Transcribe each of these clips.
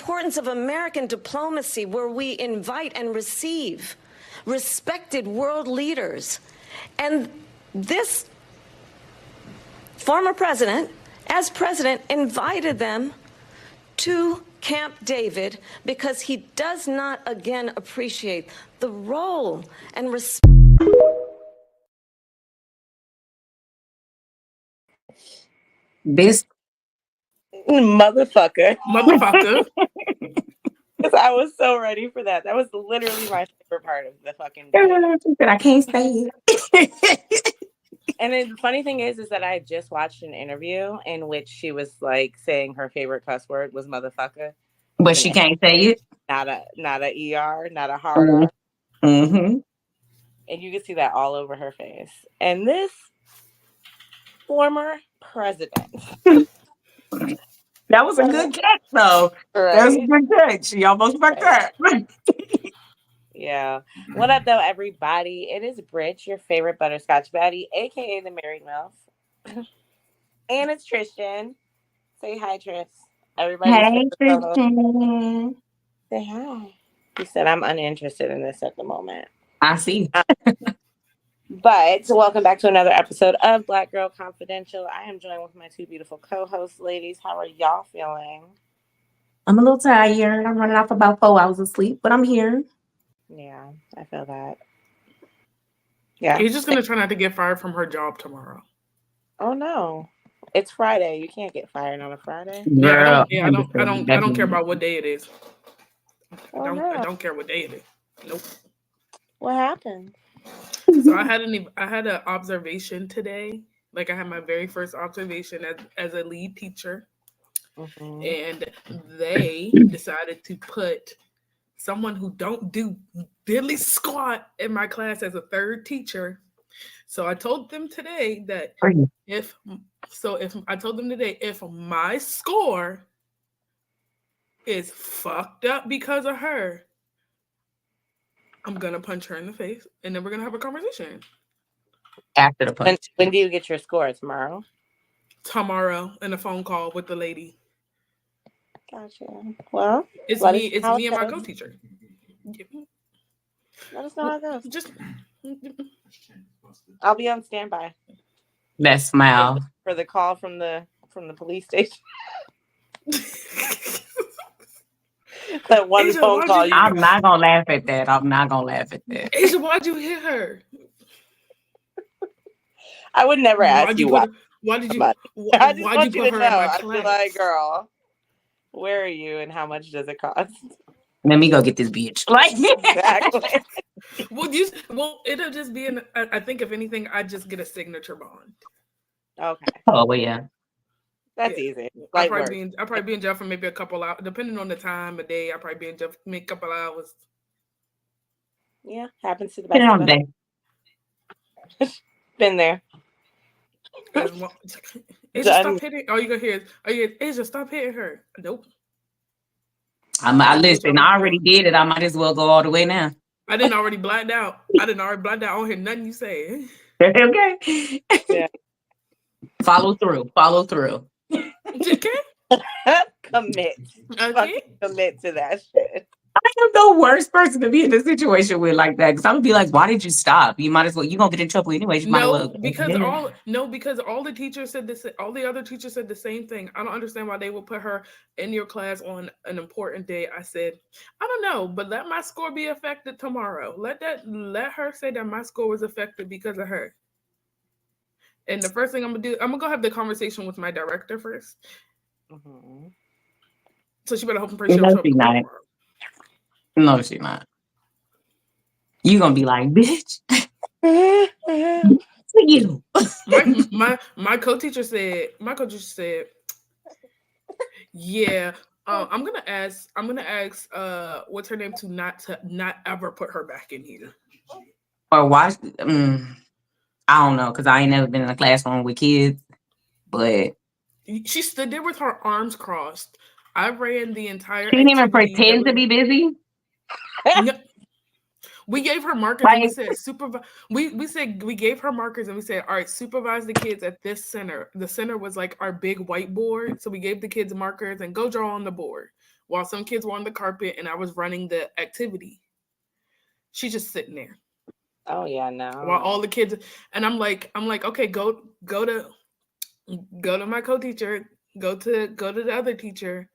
importance of American diplomacy, where we invite and receive respected world leaders. And this former president, as president, invited them to Camp David because he does not, again, appreciate the role and respect. This motherfucker. Because I was so ready for that. That was literally my favorite part of the fucking video. I can't say it. And then the funny thing is that I just watched an interview in which she was like saying her favorite cuss word was motherfucker. But she can't say it. Not a ER, not a hard R. Mm-hmm. And you can see that all over her face. And this former president. That was a good catch, though. Right. That was a good catch. She almost fucked up. Yeah. What up, though, everybody? It is Bridge, your favorite butterscotch baddie, a.k.a. the Married MILF. And it's Tristan. Say hi, Tris. Everybody. Hey, Tristan. Say hi. He said, I'm uninterested in this at the moment. I see. But welcome back to another episode of Black Girl Confidential. I am joined with my two beautiful co-hosts. Ladies, how are y'all feeling? I'm a little tired. I'm running off about 4 hours of sleep, but I'm here. Yeah, I feel that. Yeah. You're just going to try not to get fired from her job tomorrow. Oh, no. It's Friday. You can't get fired on a Friday. Girl, I don't care about what day it is. I don't care what day it is. Nope. What happened? So I had an observation today. Like I had my very first observation as a lead teacher. Mm-hmm. And they decided to put someone who don't do diddly squat in my class as a third teacher. So I told them today that if my score is fucked up because of her, I'm gonna punch her in the face, and then we're gonna have a conversation. After the punch. When do you get your score? Tomorrow? Tomorrow, in a phone call with the lady. Gotcha. Well, it's me and my co-teacher. Let us know how it goes. I'll be on standby. That smile. For the call from the police station. That one Asia, phone call. I'm not gonna laugh at that. Asia, why'd you hit her? I would never ask you why. Why did you? I just why'd want you you put to her know. in my I'd class? be like, girl, where are you and how much does it cost? Let me go get this bitch. Like exactly. Well, it'll just be I think if anything, I'd just get a signature bond. Okay. Oh well, yeah. That's easy. I'll probably be in jail for maybe a couple hours, depending on the time of day. I'll probably be in jail for maybe a couple hours. Yeah, happens to the best of us. Been there. Asia, stop hitting. All you gonna hear is, Asia, stop hitting her. Nope. Listen, I already did it. I might as well go all the way now. I didn't already blacked out. I don't hear nothing you say. Okay. Yeah. Follow through. Okay. Commit. Okay. Commit to that shit. I am the worst person to be in a situation with like that because I would be like, "Why did you stop? You might as well. You're gonna get in trouble anyway. Because all the teachers said this. All the other teachers said the same thing. I don't understand why they would put her in your class on an important day. I said, I don't know, but let my score be affected tomorrow. Let her say that my score was affected because of her. And the first thing I'm gonna do, I'm gonna go have the conversation with my director first. Mm-hmm. So she better hope and pray she'll show up tomorrow. No, she's not. You gonna be like, bitch. For you. my co-teacher said, yeah. I'm gonna ask what's her name to not ever put her back in here. Or watch. I don't know because I ain't never been in a classroom with kids, but she stood there with her arms crossed. I ran the entire. She didn't even pretend to be busy. No. We gave her markers and we said supervise. We gave her markers and we said, all right, supervise the kids at this center. The center was like our big whiteboard, so we gave the kids markers and go draw on the board. while some kids were on the carpet and I was running the activity. She's just sitting there. Oh yeah, no. While all the kids, and I'm like, okay, go to my co-teacher, go to the other teacher,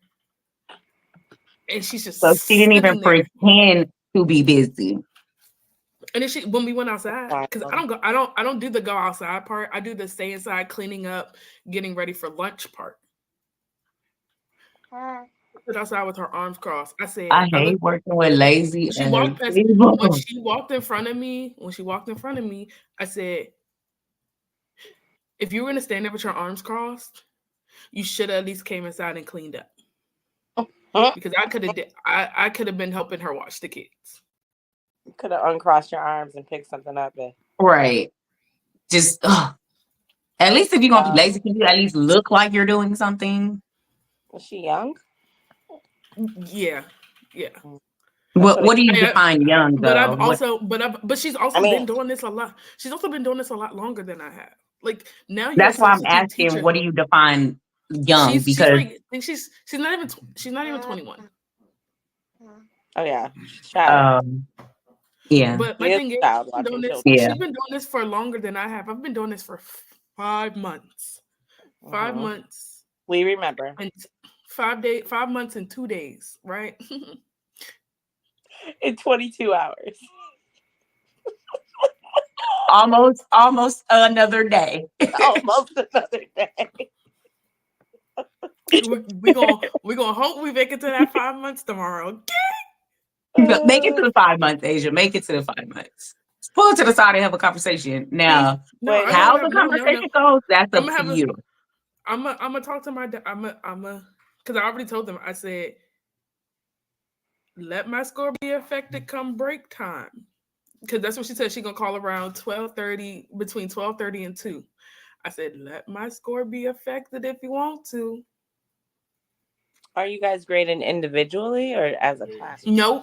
and she's just So she didn't even sitting there. pretend to be busy. And then when we went outside, because I don't do the go outside part. I do the stay inside, cleaning up, getting ready for lunch part. Outside with her arms crossed. I said, I hate working with lazy. She walked past, when she walked in front of me, I said, if you were gonna stand there with your arms crossed, you should have at least came inside and cleaned up. Because I could have been helping her watch the kids. You could have uncrossed your arms and picked something up. Right. Just at least if you're gonna be lazy, can you at least look like you're doing something? Was she young? Yeah. What do you define young though? But she's also been doing this a lot. She's also been doing this a lot longer than I have. Like now, that's why I'm asking. Teacher. What do you define young? Because she's not even 21. Oh yeah. Yeah. But my thing is, she's been doing this for longer than I have. I've been doing this for 5 months. 5 months. We remember. And 5 months and 2 days, right? In 22 hours. Almost another day. Almost another day. We're gonna hope we make it to that 5 months tomorrow. Okay? Make it to the 5 months, Asia. Make it to the 5 months. Pull it to the side and have a conversation. Now, how the conversation goes, that's up to you. I'm gonna talk to my dad. Because I already told them. I said, let my score be affected come break time. Because that's what she said. She's gonna call around 12:30, between 12:30 and 2. I said, let my score be affected if you want to. Are you guys graded individually or as a class? No.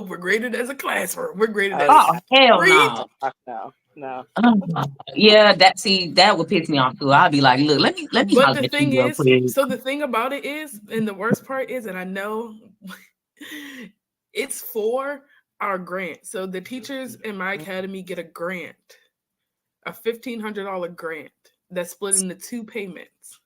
We're graded as a classroom. We're graded as hell no. Yeah, that would piss me off too. I'll be like, look, let me. But the thing is, so the thing about it is, and the worst part is, and I know it's for our grant. So the teachers in my academy get a grant, a $1,500 grant that's split into 2 payments.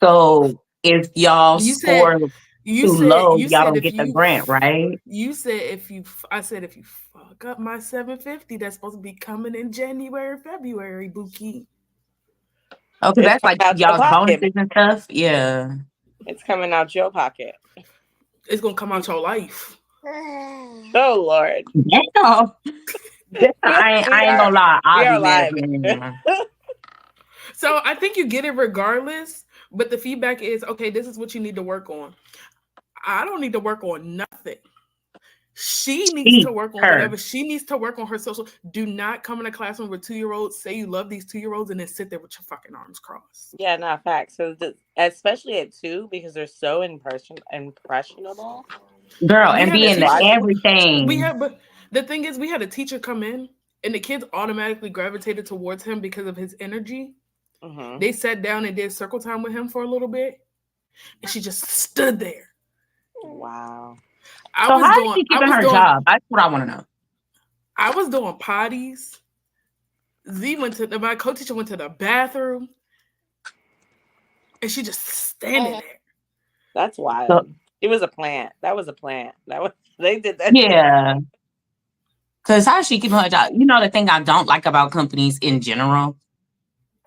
So if y'all score too low, y'all don't get the grant, right? I said if you fuck up my 750, that's supposed to be coming in January, February, Buki. Okay, that's like y'all's bonuses and stuff. Yeah, it's coming out your pocket. It's gonna come out your life. Oh Lord! Damn. I ain't gonna lie. I'll be mad. So I think you get it regardless, but the feedback is, okay, this is what you need to work on. I don't need to work on nothing. She needs to work on whatever. She needs to work on her social. Do not come in a classroom with 2-year-olds, say you love these 2-year-olds, and then sit there with your fucking arms crossed. Yeah, not facts. So especially at 2, because they're so impressionable. Girl, and being everything. But the thing is, we had a teacher come in, and the kids automatically gravitated towards him because of his energy. Mm-hmm. They sat down and did circle time with him for a little bit, and she just stood there. Wow. So how is she keeping her job? That's what I want to know. I was doing potties. My co-teacher went to the bathroom, and she just standing there. That's wild. It was a plant. That was a plant. They did that. Yeah. Because how is she keeping her job? You know, the thing I don't like about companies in general,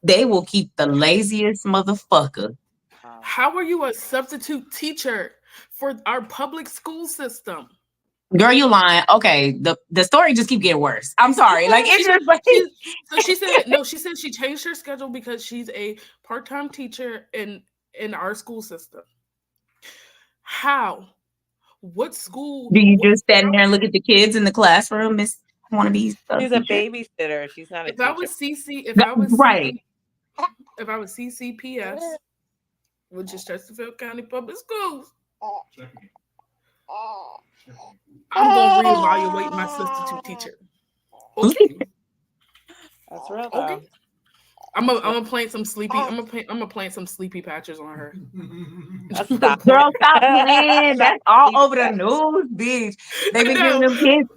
they will keep the laziest motherfucker. How are you a substitute teacher for our public school system? Girl, you lying. Okay, the story just keep getting worse. I'm sorry. Like it's just like so she said no, she said she changed her schedule because she's a part-time teacher in our school system. How? What school? Do you just stand there and look at the kids in the classroom? Miss one of these. She's a babysitter. She's not a teacher. If I was CCPS, which is Chesterfield County Public Schools, I'm going to reevaluate my substitute teacher. Okay. That's real, though. I'm gonna plant some sleepy. I'm gonna plant some sleepy patches on her. Stop. Girl, stop playing. That's all over the news, bitch. They been giving them kids.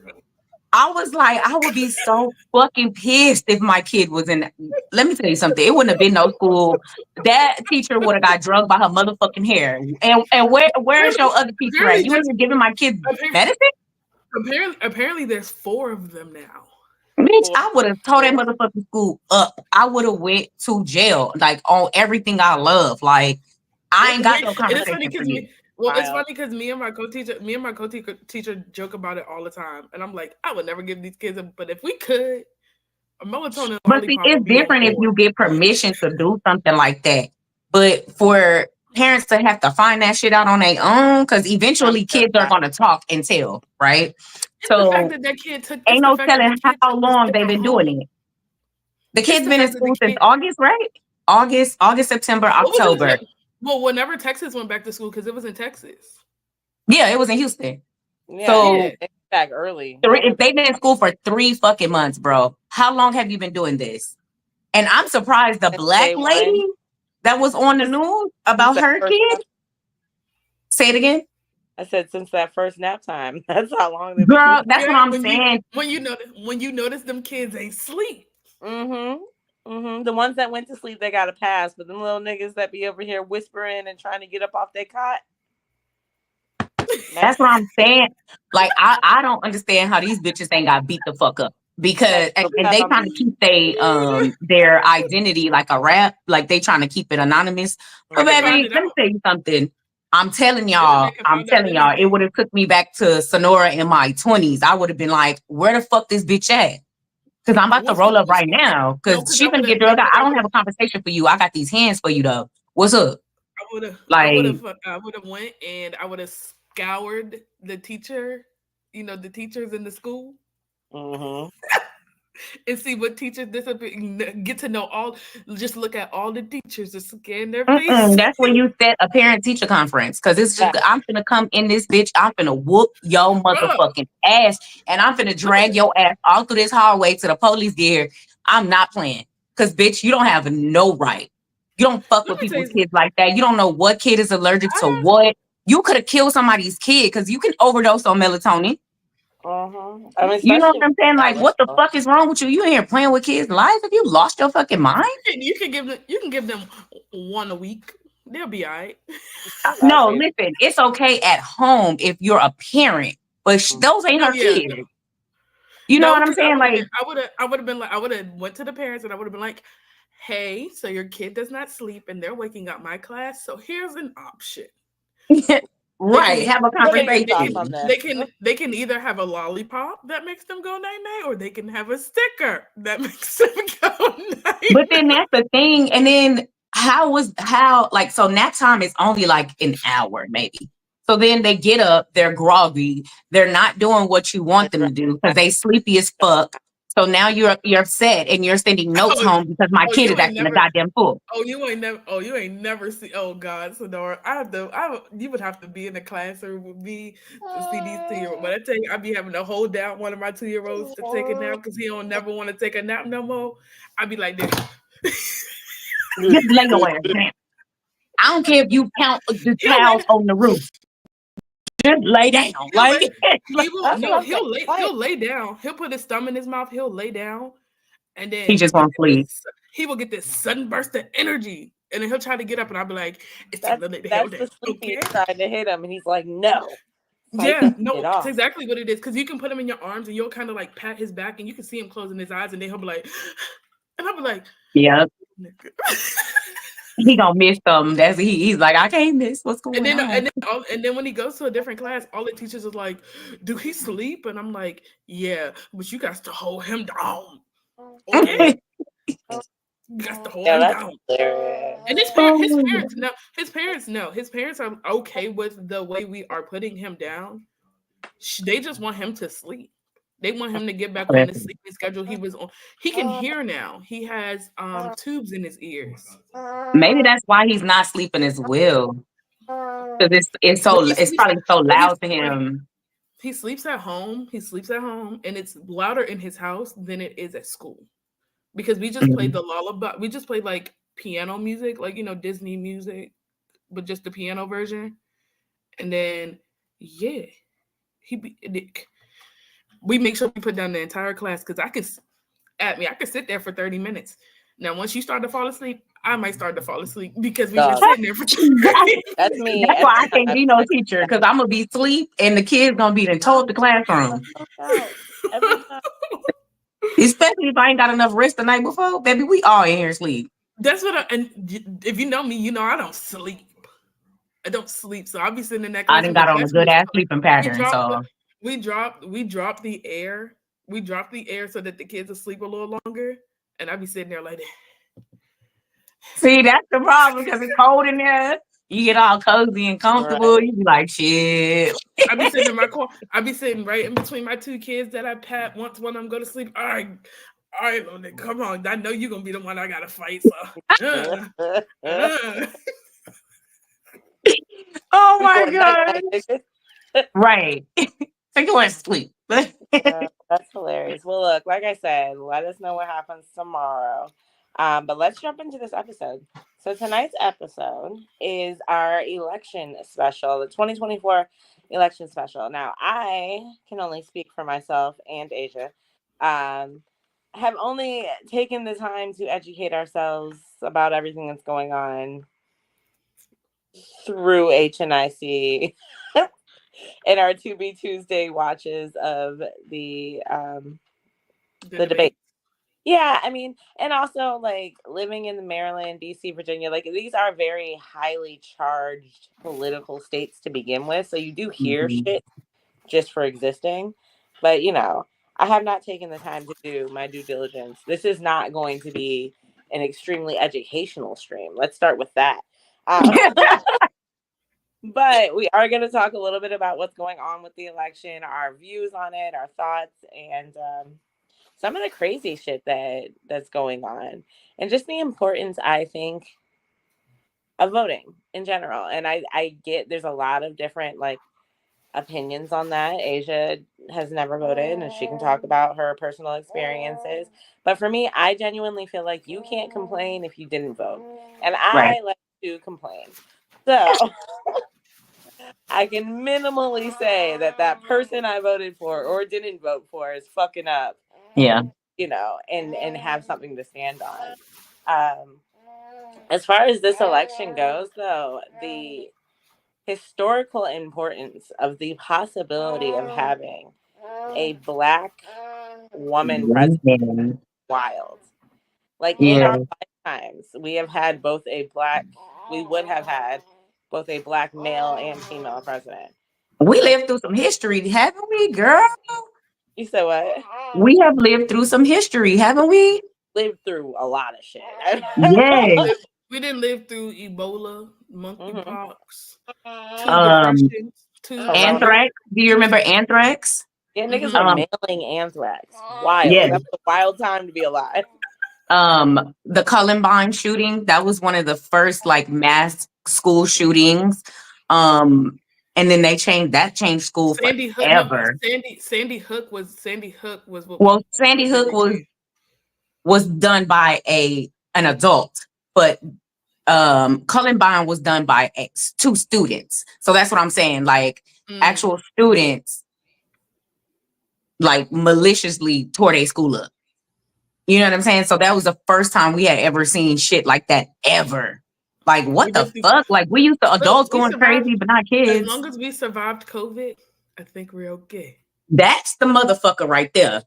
I was like, I would be so fucking pissed if my kid was in. Let me tell you something. It wouldn't have been no school. That teacher would have got drugged by her motherfucking hair. And where's your other teacher at? You ain't giving my kids medicine? Apparently, there's 4 of them now. Bitch, I would have tore that motherfucking school up. I would have went to jail, like on everything I love. Like I ain't got no conversation for you. It's funny because me and my co-teacher joke about it all the time, and I'm like, I would never give these kids but if we could, a melatonin. But see, it's different if you get permission to do something like that. But for parents to have to find that shit out on their own, because eventually kids are going to talk and tell, right? So the fact that kid took, ain't no telling how long they've been doing it. The kid's been in school since August, right? August, September, October. Well, whenever Texas went back to school, because it was in Texas. Yeah, it was in Houston. Yeah, so back early. If they've been in school for 3 fucking months, bro, how long have you been doing this? And I'm surprised the black lady that was on the news about her kid. Say it again. I said since that first nap time. That's how long they've been. Girl, that's what I'm saying. When you notice them kids ain't sleep. The ones that went to sleep, they got a pass, but them little niggas that be over here whispering and trying to get up off their cot. That's what I'm saying. Like I don't understand how these bitches ain't got beat the fuck up because and they trying to keep their identity like a rap, like they trying to keep it anonymous. But baby, let me tell you something. I'm telling y'all, it would have took me back to Sonora in my 20s. I would have been like, where the fuck this bitch at? Because I'm about to roll up right now. Because she's gonna get drugged out. I don't have a conversation for you. I got these hands for you though. What's up? I would have went and I would have scoured the teacher, the teachers in the school. And see what teachers get to know all. Just look at all the teachers and scan their faces. That's when you set a parent-teacher conference because it's just I'm gonna come in this bitch. I'm gonna whoop your motherfucking ass, and I'm gonna drag your ass all through this hallway to the police gear. I'm not playing because bitch, you don't have no right. You don't fuck with people's kids like that. You don't know what kid is allergic to what. You could have killed somebody's kid because you can overdose on melatonin. I mean, you know what I'm saying? Like, what the fuck is wrong with you? You in here playing with kids' lives? Have you lost your fucking mind? You can give them 1 a week. They'll be all right. No, listen, it's okay at home if you're a parent, but those ain't her kids. No. You know what I'm saying? Like, I would have went to the parents and I would have been like, hey, so your kid does not sleep and they're waking up my class. So here's an option. Right, have a conversation. They can either have a lollipop that makes them go night-night, or they can have a sticker that makes them go night-night. But then that's the thing. And then so nap time is only like an hour, maybe. So then they get up, they're groggy, they're not doing what you want them to do because they sleepy as fuck. So now you're upset and you're sending notes home because my kid is acting a goddamn fool. You ain't never see. Oh God, Sonora, you would have to be in the classroom with me to see these 2-year-olds. But I tell you, I'd be having to hold down one of my 2-year-olds to take a nap because he don't never want to take a nap no more. I'd be like this. Just lay your ass down. I don't care if you count the towels on the roof. Just lay down. He'll lay down. He'll put his thumb in his mouth. He'll lay down, and then he just won't sleep. He will get this sudden burst of energy, and then he'll try to get up, and I'll be like, "It's time to lay down." That's the sleepy trying to hit him, and he's like, "No." Yeah, no, that's exactly what it is. Because you can put him in your arms, and you'll kind of like pat his back, and you can see him closing his eyes, and then he'll be like, and I'll be like, "Yeah." He gonna miss them. He's like, I can't miss what's going on. And then when he goes to a different class, all the teachers are like, "Do he sleep?" And I'm like, "Yeah, but you got to hold him down." Okay, you got to hold him down. And his parents know. His parents are okay with the way we are putting him down. They just want him to sleep. They want him to get back on the sleeping schedule he was on. He can hear now. He has tubes in his ears. Maybe that's why he's not sleeping as well. Because it's probably so loud to him. He sleeps at home. And it's louder in his house than it is at school. because we just played the lullaby. We just played like piano music, like Disney music, but just the piano version. And then yeah, we make sure we put down the entire class because I could sit there for 30 minutes. Now, once you start to fall asleep, I might start to fall asleep because we've been sitting there for 30 That's me. That's why I can't be no teacher, because I'm gonna be asleep and the kids gonna be in told the classroom. Every time. Especially if I ain't got enough rest the night before, baby. We all in here sleep. That's and if you know me, I don't sleep. I don't sleep, so I'll be sitting in that class. I done got on a good ass sleeping pattern, so we dropped the air. We dropped the air so that the kids will sleep a little longer, and I'll be sitting there like that. See, that's the problem because it's cold in there. You get all cozy and comfortable. Right. You be like, shit. I be sitting in my car. I be sitting right in between my two kids that I pat once when I'm going to sleep. All right, London, come on. I know you're gonna be the one I gotta fight. So. Oh my god! Right. Take your ass to sleep. That's hilarious. Well, look, like I said, let us know what happens tomorrow. But let's jump into this episode. So tonight's episode is our election special, the 2024 election special. Now, I can only speak for myself and Asia. Have only taken the time to educate ourselves about everything that's going on through HNIC in our 2B Tuesday watches of the debate. Yeah, I mean, and also like living in Maryland, DC, Virginia, like these are very highly charged political states to begin with. So you do hear shit just for existing. But, I have not taken the time to do my due diligence. This is not going to be an extremely educational stream. Let's start with that. But we are going to talk a little bit about what's going on with the election, our views on it, our thoughts, and some of the crazy shit that's going on, and just the importance, I think, of voting in general. And I get there's a lot of different opinions on that. Asia has never voted, and she can talk about her personal experiences. But for me, I genuinely feel like you can't complain if you didn't vote, and I like to complain. So I can minimally say that person I voted for or didn't vote for is fucking up. Yeah. And have something to stand on. As far as this election goes, though, the historical importance of the possibility of having a Black woman president, wild. In our lifetimes, we would have had both a Black male and female president. We lived through some history, haven't we, girl? You said what? We have lived through some history, haven't we? Lived through a lot of shit. Yes. We didn't live through Ebola, monkeypox, anthrax. Do you remember anthrax? Yeah, niggas were mailing anthrax. Wild. Yes. That was a wild time to be alive. The Columbine shooting, that was one of the first mass school shootings. And then they changed school forever. Sandy Hook was what. Well, Sandy Hook was done by an adult, but Columbine was done by two students. So that's what I'm saying. Actual students maliciously tore their school up. You know what I'm saying? So that was the first time we had ever seen shit like that ever. What the fuck? We used to adults going crazy, but not kids. As long as we survived COVID, I think we're okay. That's the motherfucker right there.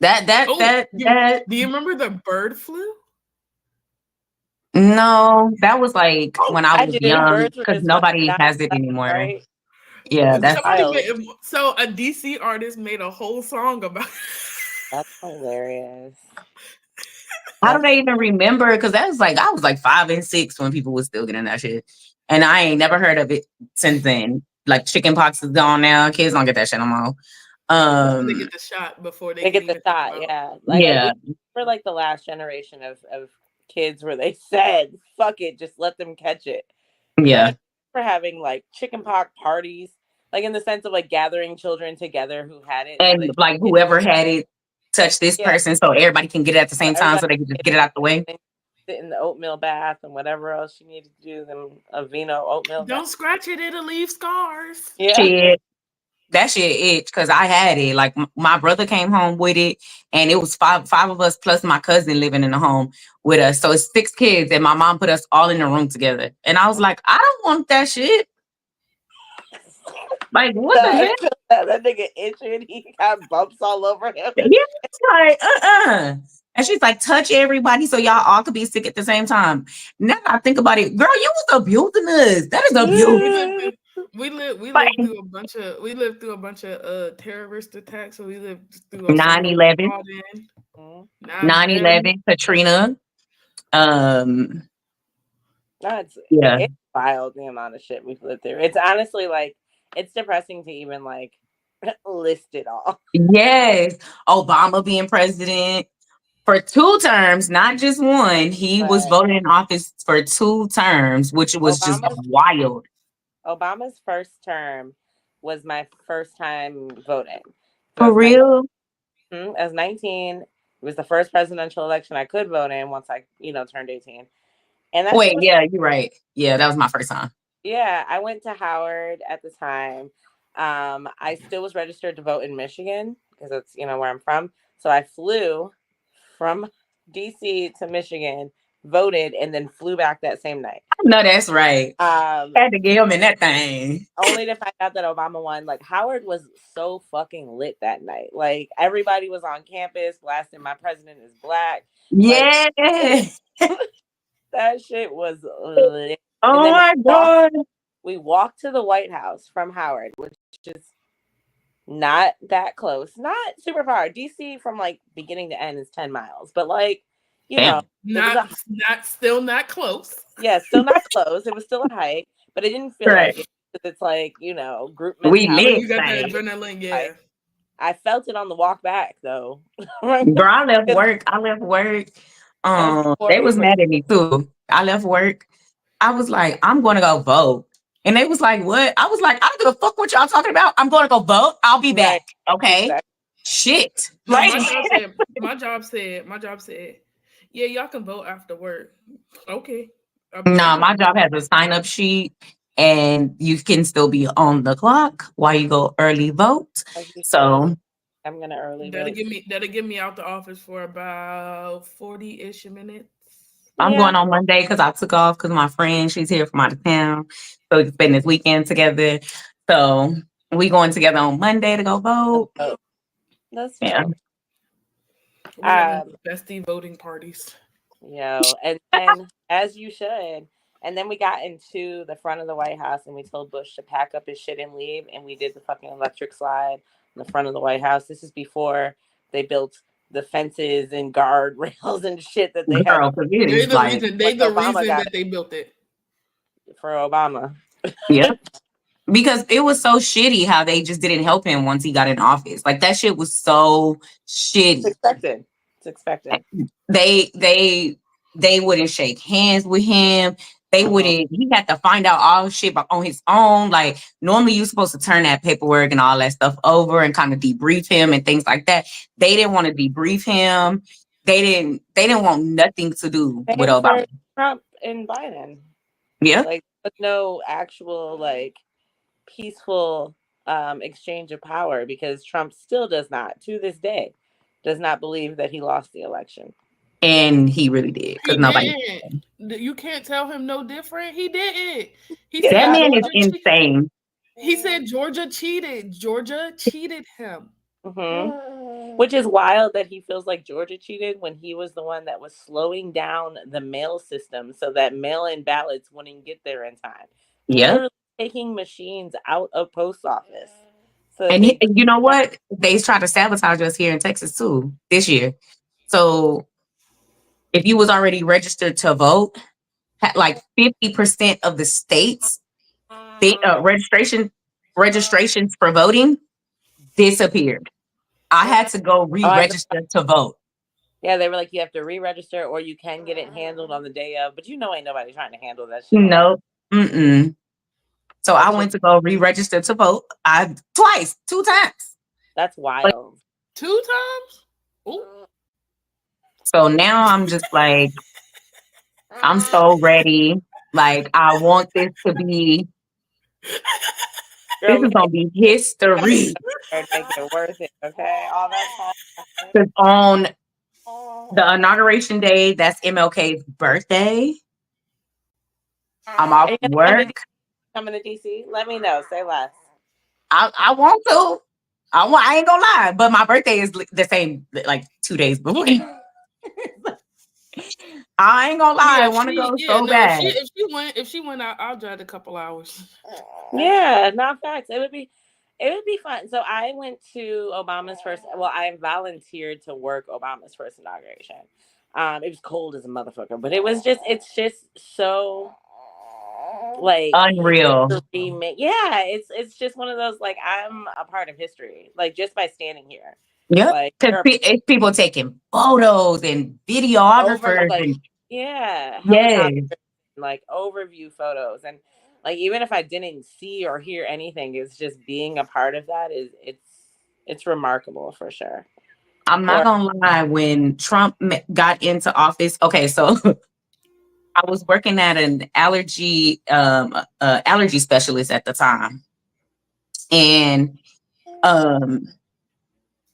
Do you remember the bird flu? No, that was when I was young, because nobody has it anymore. Right? Yeah, that's so a DC artist made a whole song about it. That's hilarious. How do they even remember? Because that was I was 5 and 6 when people were still getting that shit, and I ain't never heard of it since then. Chicken pox is gone now. Kids don't get that shit no more. They get the shot before they get the shot. Yeah, we're the last generation of kids where they said, "Fuck it, just let them catch it." Yeah, for having chicken pox parties, in the sense of gathering children together who had it, and whoever had it touch this Yeah. person so everybody can get it at the same time so they can just get it out the way. Sit in the oatmeal bath and whatever else you need to do. Them Aveeno oatmeal. Don't scratch it; it'll leave scars. Yeah. Shit. That shit itch because I had it. Like my brother came home with it, and it was five of us plus my cousin living in the home with us. So it's 6 kids, and my mom put us all in the room together. And I was like, I don't want that shit. Like, what the heck? That nigga itching. He got bumps all over him. Yeah, it's like, And she's like, touch everybody so y'all all could be sick at the same time. Now I think about it, girl, you was abusing us. That is abuse. We lived through a bunch of terrorist attacks. So we lived through 9/11, 9/11, Katrina. It's Yeah. wild the amount of shit we've lived through. It's honestly like it's depressing to even like list it all. Yes. Obama being president for 2 terms, not just one. He was voted in office for 2 terms, which was just wild. Obama's first term was my first time voting. For real? I was 19. It was the first presidential election I could vote in once I, turned 18. And yeah, you're right. Yeah, that was my first time. Yeah, I went to Howard at the time. I still was registered to vote in Michigan because it's, where I'm from. So I flew from DC to Michigan, voted, and then flew back that same night. No, that's right. Had to get him in that thing. Only to find out that Obama won. Like, Howard was so fucking lit that night. Like, everybody was on campus blasting "My President is Black." Yeah. Like, that shit was lit. Oh my God. We walked to the White House from Howard, which is not that close. Not super far. DC from like beginning to end is 10 miles. But like, not still not close. Yeah, still not close. It was still a hike, but it didn't feel like it because it's like, group mentality. We live. You got that adrenaline, yeah. I felt it on the walk back though. Girl, I left work. They was mad at me too. I left work. I was like, I'm going to go vote. And they was like, what? I was like, I don't give a fuck what y'all talking about. I'm going to go vote. I'll be back. Okay. Exactly. Shit. No, my job said, yeah, y'all can vote after work. Okay. No, my job has a sign-up sheet, and you can still be on the clock while you go early vote. So I'm gonna early vote. That'll get me out the office for about 40-ish minutes. I'm going on Monday because I took off because my friend, she's here from out of town. So we can spend this weekend together. So we going together on Monday to go vote. That's cool. Bestie voting parties. And then as you should. And then we got into the front of the White House and we told Bush to pack up his shit and leave. And we did the fucking electric slide in the front of the White House. This is before they built the fences and guardrails and shit that they had. They're the reason that they built it. For Obama. Yeah. Because it was so shitty how they just didn't help him once he got in office. Like that shit was so shitty. It's expected. They wouldn't shake hands with him. They wouldn't. He had to find out all shit on his own. Like normally, you're supposed to turn that paperwork and all that stuff over and kind of debrief him and things like that. They didn't want to debrief him. They didn't want nothing to do with Obama. Trump and Biden. Yeah, like no actual like peaceful exchange of power because Trump still does not, to this day, does not believe that he lost the election. And he really did because nobody. You can't tell him no different. He didn't. That man is insane. He said Georgia cheated. Georgia cheated him. Mm-hmm. Which is wild that he feels like Georgia cheated when he was the one that was slowing down the mail system so that mail-in ballots wouldn't get there in time. Yeah, literally taking machines out of post office. So and you know what? They tried to sabotage us here in Texas too this year. So if you was already registered to vote, like 50% of the states, registrations for voting disappeared. I had to go re-register to vote. Yeah, they were like, you have to re-register or you can get it handled on the day of. But ain't nobody trying to handle that shit. No. So I went to go re-register to vote. 2 times. That's wild. 2 times? Ooh. So now I'm just like, I'm so ready. Like, I want this to be, Girl, this is going to be history. make it worth it, okay? All that time. 'Cause on the inauguration day, that's MLK's birthday. I'm Are off you work. coming to DC? Let me know. Say less. I want to. I ain't gonna lie, but my birthday is the same, like 2 days before. I ain't gonna lie, I want to go so no, bad. if she went out, I'll drive a couple hours. Yeah, not facts. It would be fun. So I went to Obama's first. Well, I volunteered to work Obama's first inauguration. It was cold as a motherfucker, but it's just so like Unreal. yeah, it's just one of those, like, I'm a part of history, like, just by standing here. Yep. Like, Because it's people taking photos and videographers and yeah, yes. like overview photos, and like even if I didn't see or hear anything, it's just being a part of that it's remarkable for sure. I'm not gonna lie, when Trump got into office, okay, so I was working at an allergy specialist at the time. And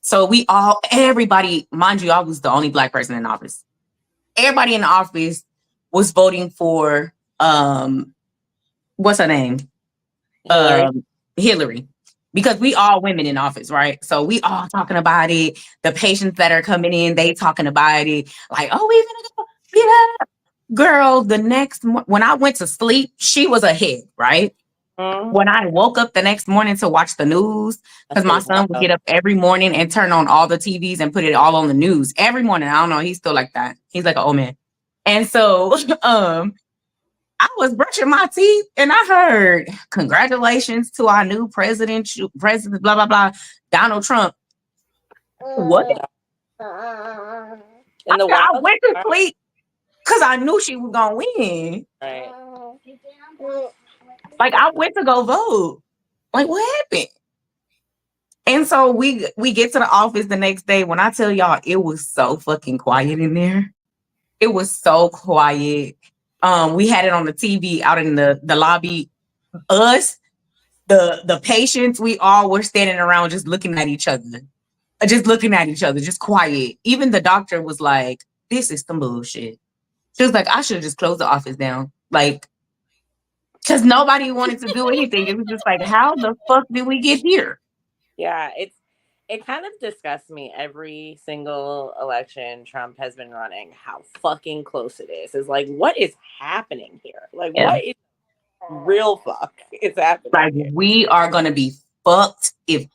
so everybody, mind you, I was the only Black person in office. Everybody in the office was voting for what's her name? Hillary. Because we all women in office, right? So we all talking about it. The patients that are coming in, they talking about it. Like, oh, we're gonna go get up. Girl, when I went to sleep, she was ahead, right? When I woke up the next morning to watch the news, because my son would get up every morning and turn on all the TVs and put it all on the news every morning. I don't know, he's still like that. He's like an old man. And so I was brushing my teeth and I heard, congratulations to our new president, blah, blah, blah, Donald Trump. What? I went to sleep because I knew she was going to win. Right. Like, I went to go vote. Like, what happened? And so we get to the office the next day. When I tell y'all, it was so fucking quiet in there. It was so quiet. We had it on the TV out in the lobby. Us, the patients, we all were standing around just looking at each other. Just quiet. Even the doctor was like, this is some bullshit. She was like, I should have just closed the office down. Like, because nobody wanted to do anything. It was just like, how the fuck did we get here? Yeah, it kind of disgusts me every single election Trump has been running, how fucking close it is. It's like, what is happening here? Like, what is real fuck is happening? Like, we are going to be fucked if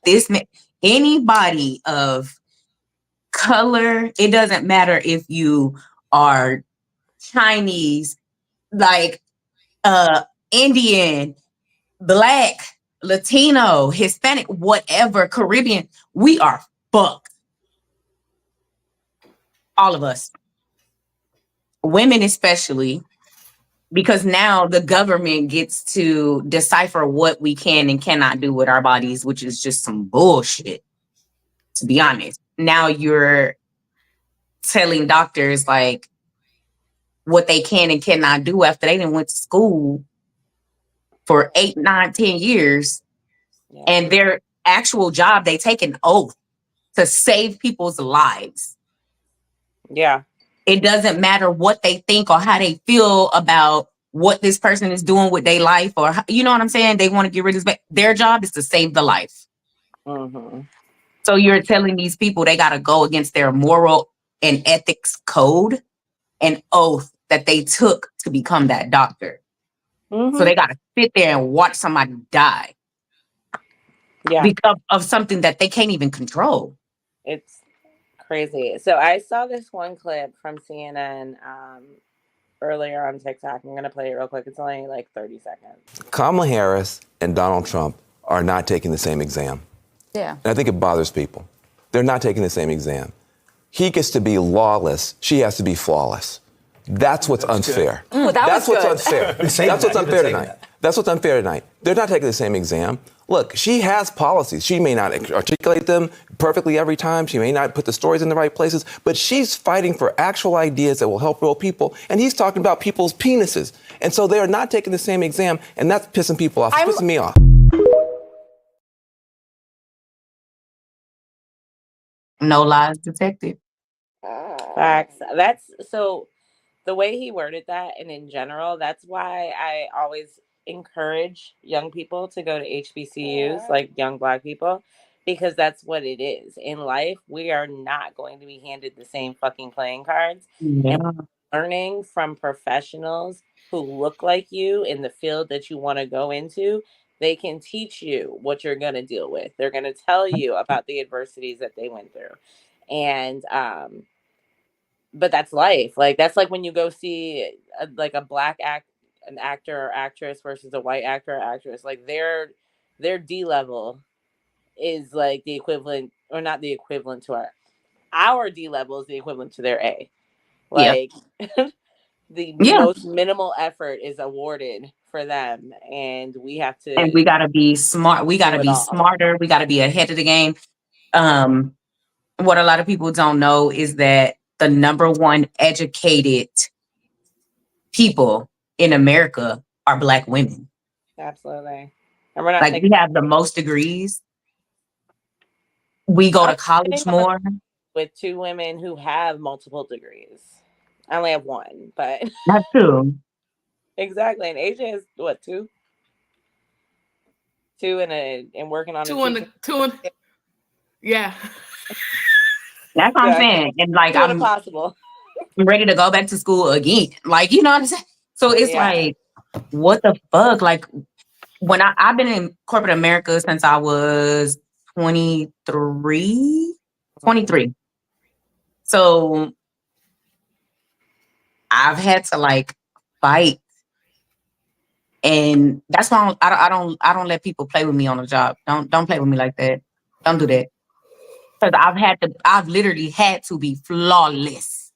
anybody of color, it doesn't matter if you are Chinese, like Indian, Black, Latino, Hispanic, whatever, Caribbean, we are fucked. All of us. Women especially, because now the government gets to decipher what we can and cannot do with our bodies, which is just some bullshit, to be honest. Now you're telling doctors like what they can and cannot do after they done went to school for 8, 9, 10 years. Yeah. And their actual job, they take an oath to save people's lives. Yeah. It doesn't matter what they think or how they feel about what this person is doing with their life, or, you know what I'm saying? They want to get rid of this. Their job is to save the life. Mm-hmm. So you're telling these people they got to go against their moral and ethics code and oath that they took to become that doctor. Mm-hmm. So they got to sit there and watch somebody die. Yeah. Because of something that they can't even control. It's crazy. So I saw this one clip from CNN earlier on TikTok. I'm going to play it real quick. It's only like 30 seconds. Kamala Harris and Donald Trump are not taking the same exam. Yeah. And I think it bothers people. They're not taking the same exam. He gets to be lawless. She has to be flawless. That's what's unfair. That's what's unfair. That's what's unfair tonight. That's what's unfair tonight. They're not taking the same exam. Look, she has policies. She may not articulate them perfectly every time. She may not put the stories in the right places, but she's fighting for actual ideas that will help real people. And he's talking about people's penises. And so they are not taking the same exam, and that's pissing people off. It's pissing me off. No lies detected. Facts. That's so the way he worded that, and in general, that's why I always encourage young people to go to HBCUs, like young Black people, because that's what it is. In life, we are not going to be handed the same fucking playing cards. Yeah. And learning from professionals who look like you in the field that you want to go into, they can teach you what you're going to deal with. They're going to tell you about the adversities that they went through. And, but that's life. Like that's like when you go see like a an actor or actress versus a white actor or actress. Like their D level is like the equivalent, or not the equivalent to our D level is the equivalent to their A. Yeah. Like the Yeah. most minimal effort is awarded for them, and we have And to we gotta be smart. We gotta do it be all. smarter. We gotta be ahead of the game. What a lot of people don't know is that the number one educated people in America are Black women. Absolutely. And we're not Like we taking have the most degrees. We go I'm to college sitting on more. with two women who have multiple degrees. I only have one, but That's true. exactly. And AJ has what, two? Two and working on a teaching. Yeah. That's what I'm Exactly. saying. And like Two and a I'm possible. ready to go back to school again. Like, you know what I'm saying? So it's Yeah. like, what the fuck? Like when I've been in corporate America since I was 23. So I've had to like fight, and that's why I don't let people play with me on the job. Don't play with me like that. Don't do that. Because I've literally had to be flawless.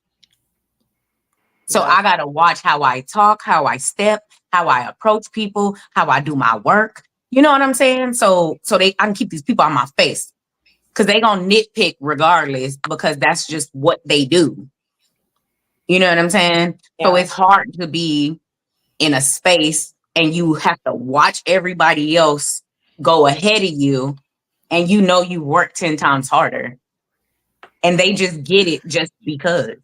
So Yeah. I gotta watch how I talk, how I step, how I approach people, how I do my work. You know what I'm saying? So I can keep these people on my face. Because they gonna nitpick regardless, because that's just what they do. You know what I'm saying? So Yeah. it's hard to be in a space and you have to watch everybody else go ahead of you, and you know you work 10 times harder. And they just get it just because.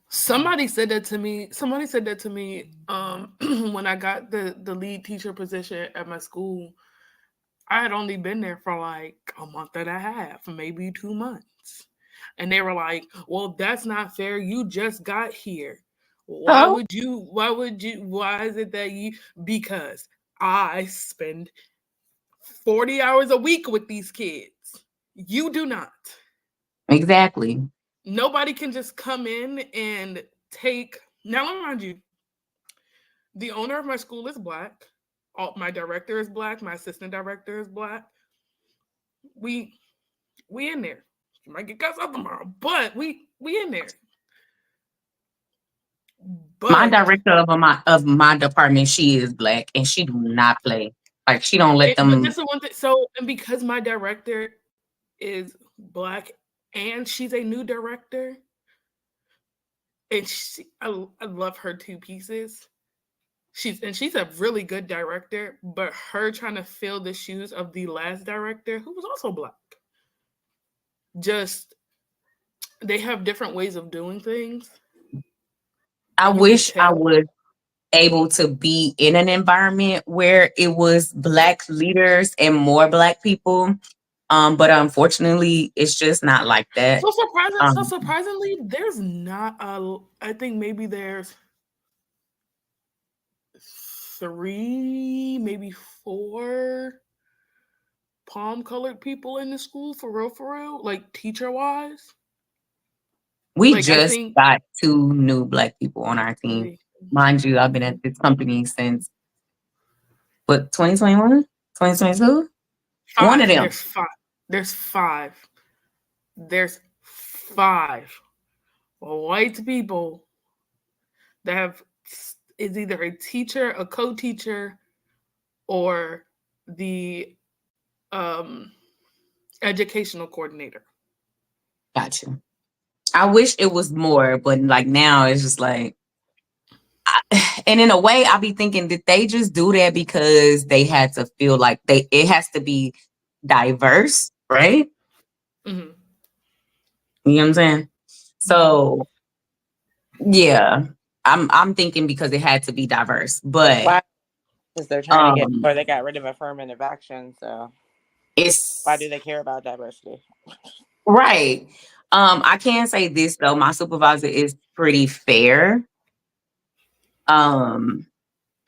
Somebody said that to me. When I got the lead teacher position at my school. I had only been there for like a month and a half, maybe 2 months. And they were like, well, that's not fair. You just got here. Why Oh, would you, why is it that you, because I spend 40 hours a week with these kids. You do not. exactly. Nobody can just come in and take, now let me remind you, the owner of my school is Black. My director is Black. My assistant director is Black. We in there. You might get cussed out tomorrow, but we in there. My But director of my department, she is Black, and she do not play. Like she don't let but them. that's the one thing. So, and because my director is Black and she's a new director, and I love her two pieces. She's a really good director, but her trying to fill the shoes of the last director, who was also Black. Just they have different ways of doing things. I And you could wish I tell. was able to be in an environment where it was Black leaders and more Black people. But unfortunately, it's just not like that. So Um, surprisingly, there's not a. I think maybe there's 3, maybe 4 palm colored people in the school for real, like teacher wise. we Like I just think got 2 new Black people on our team. Mind you, I've been at this company since, what, 2021? 2022? One of five. them. There's 5. There's 5. There's 5 white people that have is either a teacher, a co-teacher, or the um, educational coordinator. Gotcha. I wish it was more, but like now it's just like, and in a way, I be thinking, did they just do that because they had to feel like it has to be diverse, right? Mm-hmm. You know what I'm saying? So yeah, I'm thinking because it had to be diverse, but Why? Because they're trying to get, um, or they got rid of affirmative action. So why do it's they care about diversity? right. I can say this though, my supervisor is pretty fair. Um,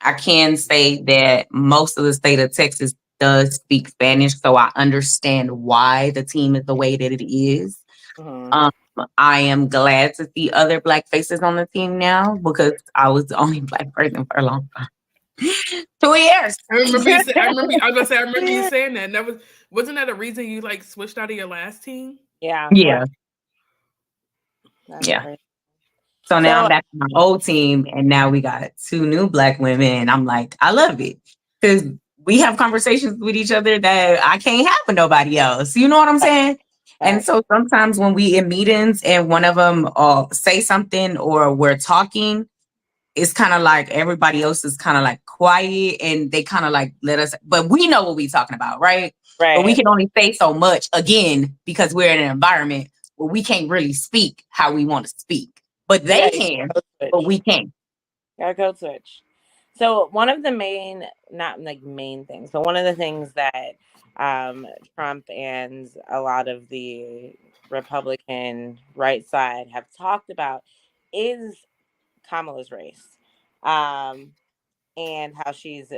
I can say that most of the state of Texas does speak Spanish, so I understand why the team is the way that it is. Mm-hmm. Um, I am glad to see other Black faces on the team now because I was the only Black person for a long time. 2 years. I remember you say, I remember. I was gonna say. I remember you saying that. And that wasn't that a reason you like switched out of your last team? Yeah, Yeah, that's yeah. crazy. So now I'm So back to my old team, and now we got 2 new Black women. And I'm like, I love it because we have conversations with each other that I can't have with nobody else. You know what I'm saying? And so sometimes when we in meetings and one of them say something or we're talking, it's kind of like everybody else is kind of like quiet and they kind of like let us, but we know what we're talking about, right? But we right, can only say so much again because we're in an environment where we can't really speak how we want to speak. But you they got can, code but switch. we can't. Got code switch. So one of the main, not like main things, but one of the things that Trump and a lot of the Republican right side have talked about is Kamala's race, um, and how she's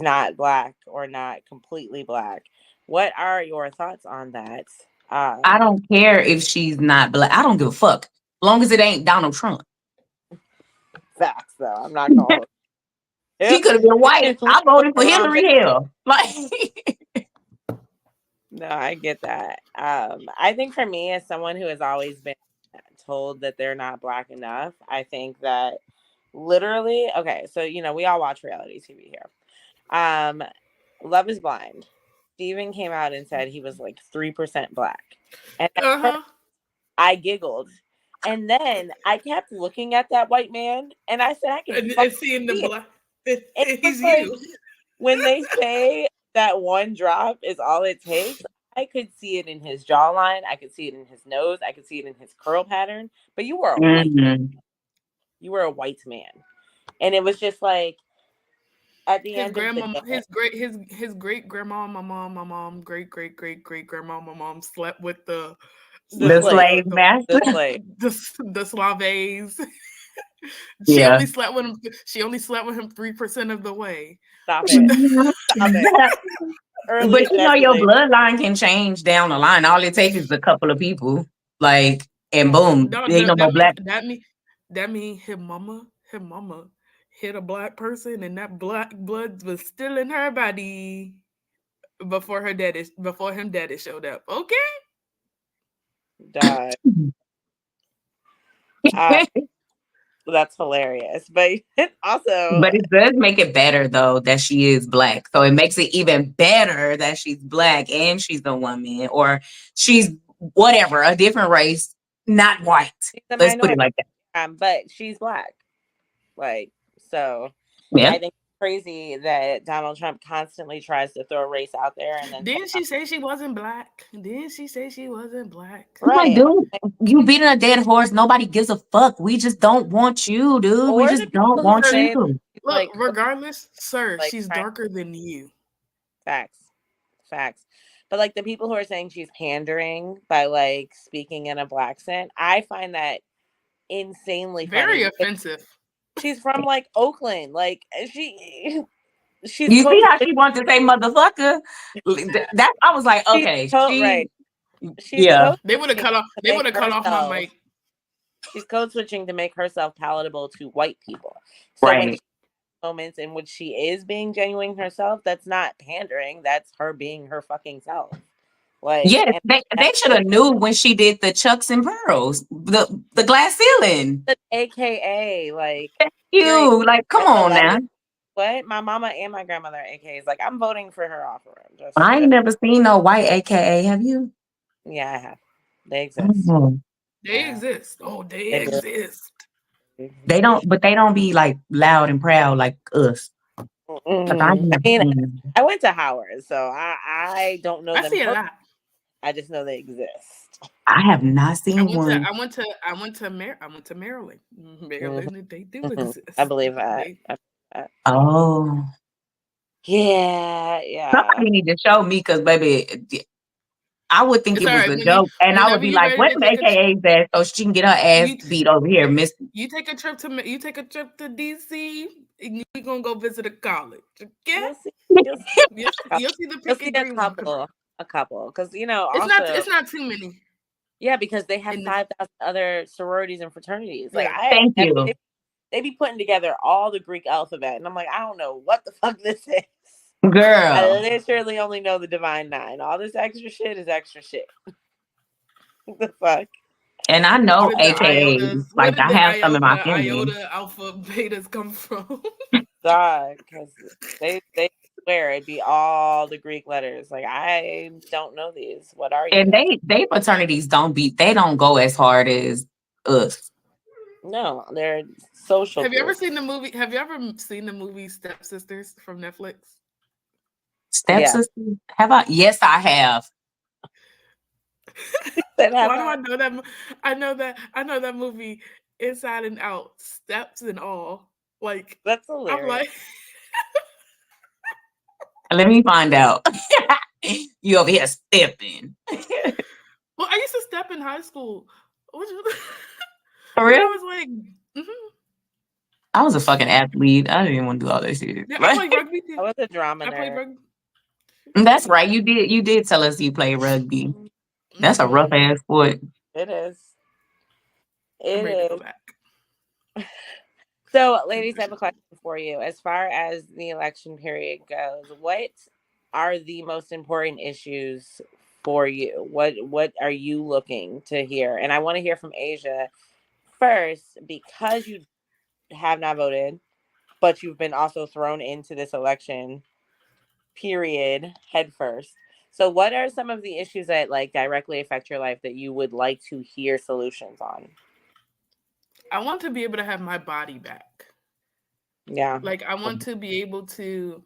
not black or not completely black. What are your thoughts on that? I Um, don't care if she's not Black. I don't give a fuck. Long as it ain't Donald Trump. Facts, though. I'm not gonna hold. He Yep. could have been white. I voted for Wrong. Hillary Hill. Like No, I get that. I think for me, as someone who has always been told that they're not black enough, I think that literally, okay, so we all watch reality TV here. Love is Blind. Steven came out and said he was like 3% black. And at first I giggled. And then I kept looking at that white man and I said, I can And fucking seeing the see it. black, It was he's like you. when they say that one drop is all it takes, I could see it in his jawline. I could see it in his nose. I could see it in his curl pattern. But you were a white man. mhm. You were a white man. And it was just like at the His end of the grandma, day, his great grandma, my mom, great grandma, my mom slept with the the The slept with slave, slave master. the slave. the Slaves. She Yeah. only slept with him. She only slept with him 3% of the way. Stop it. Mhm. Stop it. Early But your ejaculation. bloodline can change down the line. All it takes is a couple of people. Like, and boom, No, there ain't no more black. that mean his mama hit a black person, and that black blood was still in her body before him daddy showed up. Okay. Duh. Uh, that's hilarious. But also, But it does make it better though that she is black. So it makes it even better that she's black and she's a woman or she's whatever, a different race, not white. she's a Let's put it minority, like that. but she's black. Like, so Yeah. I think it's crazy that Donald Trump constantly tries to throw race out there and then Didn't she say she wasn't black? Didn't she say she wasn't black? I'm like, right. dude, you beating a dead horse. Nobody gives a fuck. We just don't want you, dude. We Or the just don't people who want say you. he's Look, like regardless, sir, like she's trying darker than you. facts. Facts. But like the people who are saying she's pandering by like speaking in a black accent, I find that insanely funny Very because offensive. she's from like Oakland. Like she's You see code how she wants to say motherfucker? That I was like, she's okay, code she right. She's yeah, code They would have switching cut off. to They make would have cut off my herself mic. she's code switching to make herself palatable to white people. So when right. moments in which she is being genuine herself, that's not pandering. That's her being her fucking self. Like, Yes, and they should have knew when she did the Chucks and Pearls, the glass ceiling. the AKA like period. You like, come on now. 9/11. what? My mama and my grandmother are AKAs. Like, I'm voting for her off of her. I ain't never seen no white AKA. Have you? Yeah, I have. They exist. Mhm. They Yeah. exist. Oh, they They do. exist. They don't, but they don't be like loud and proud like us. Like, I ain't I never mean, seen them. I went to Howard, so I don't know I them. see a lot. I just know they exist. I have not seen one. I went to Maryland. Maryland, they do exist. I believe that. Oh, Yeah. somebody need to show me because, baby, I would think It's it all was right. a joke, and I would Whenever be you're like, ready "What's to an AKA's that so she can get her ass beat over here, Miss?" You take a trip to DC, and you're gonna go visit a college. Okay? You'll see You'll see the picky green one. a couple, because It's not too many. Yeah, because they have In the- 5,000 other sororities and fraternities. Like, Yeah. Thank you. they be putting together all the Greek alphabet, and I'm like, I don't know what the fuck this is. Girl, I literally only know the Divine Nine. All this extra shit is extra shit. What the fuck? and I know Where did the AKAs. iotas- Like, where did I the have some in my iota, family. iota, alpha, betas come from? God, because they swear it'd be all the Greek letters. Like, I don't know these. What are you? And they fraternities they don't go as hard as us. No, they're social. Have you ever seen the movie Stepsisters from Netflix? Stepsisters? Have I? Yes, I have. Why do I know that? I know that movie inside and out, steps and all. Like, that's hilarious. I'm like, Let me find out. You over here stepping. well, I used to step in high school. For real? I was like, I was a fucking athlete. I didn't even want to do all that shit. yeah, I played rugby too. I was a drama I played nerd. rugby. That's right. You did tell us you play rugby. That's a rough ass sport. It is. I'm ready to go back. So, ladies, I have a question for you. As far as the election period goes, what are the most important issues for you? What are you looking to hear? And I want to hear from Asia first, because you have not voted, but you've been also thrown into this election period head first. So what are some of the issues that like directly affect your life that you would like to hear solutions on? I want to be able to have my body back. Yeah. Like, I want to be able to,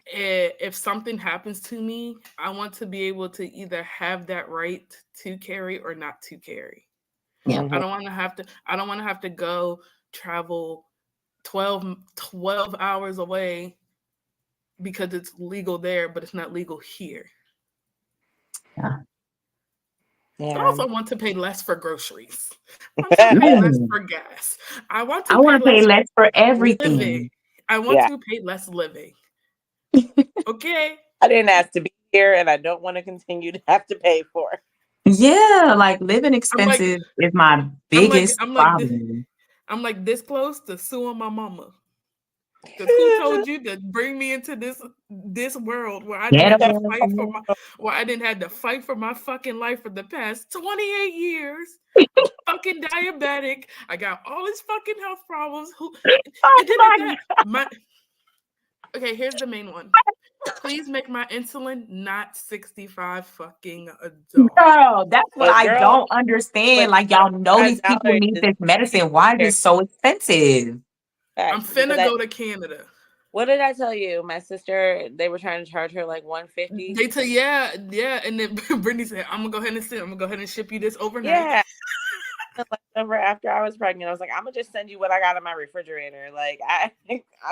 if something happens to me, I want to be able to either have that right to carry or not to carry. Yeah. I don't want to have to go travel 12 hours away because it's legal there, but it's not legal here. Yeah. I also want to pay less for groceries. I want to pay less for gas. I want to pay less for everything. Living. I want to pay less living. Okay. I didn't ask to be here, and I don't want to continue to have to pay for it. Yeah, like living expenses is my biggest problem. I'm like this close to suing my mama. Because who told you to bring me into this world where I didn't have to fight for my fucking life for the past 28 years? I'm fucking diabetic. I got all these fucking health problems. Okay, here's the main one. Please make my insulin not 65 fucking adults. Girl, that's what I don't understand. Like, y'all know these people need this medicine. Why is it so expensive? I'm finna go to Canada. What did I tell you? My sister, they were trying to charge her like $150. They tell yeah, and then Brittany said, "I'm gonna go ahead and ship you this overnight." Yeah. After I was pregnant, I was like, I'm gonna just send you what I got in my refrigerator. Like, I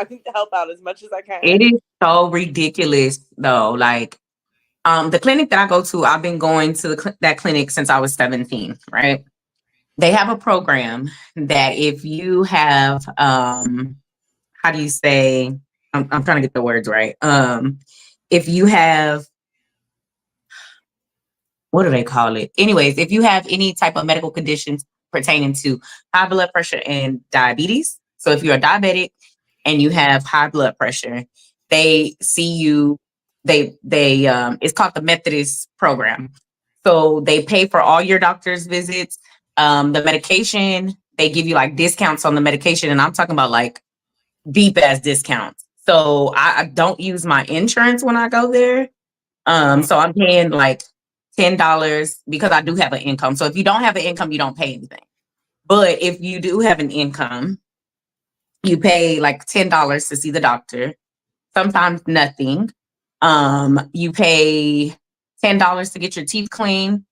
can help out as much as I can. It is so ridiculous, though. Like, the clinic that I go to, I've been going to that clinic since I was 17. Right? They have a program that if you have, how do you say? I'm trying to get the words right. If you have, what do they call it? Anyways, if you have any type of medical conditions pertaining to high blood pressure and diabetes, so if you're a diabetic and you have high blood pressure, they see you. It's called the Methodist program. So they pay for all your doctor's visits. The medication, they give you like discounts on the medication, and I'm talking about like deep ass discounts. So I don't use my insurance when I go there. So I'm paying like $10 because I do have an income. So if you don't have an income, you don't pay anything. But if you do have an income, you pay like $10 to see the doctor. Sometimes nothing. You pay $10 to get your teeth cleaned.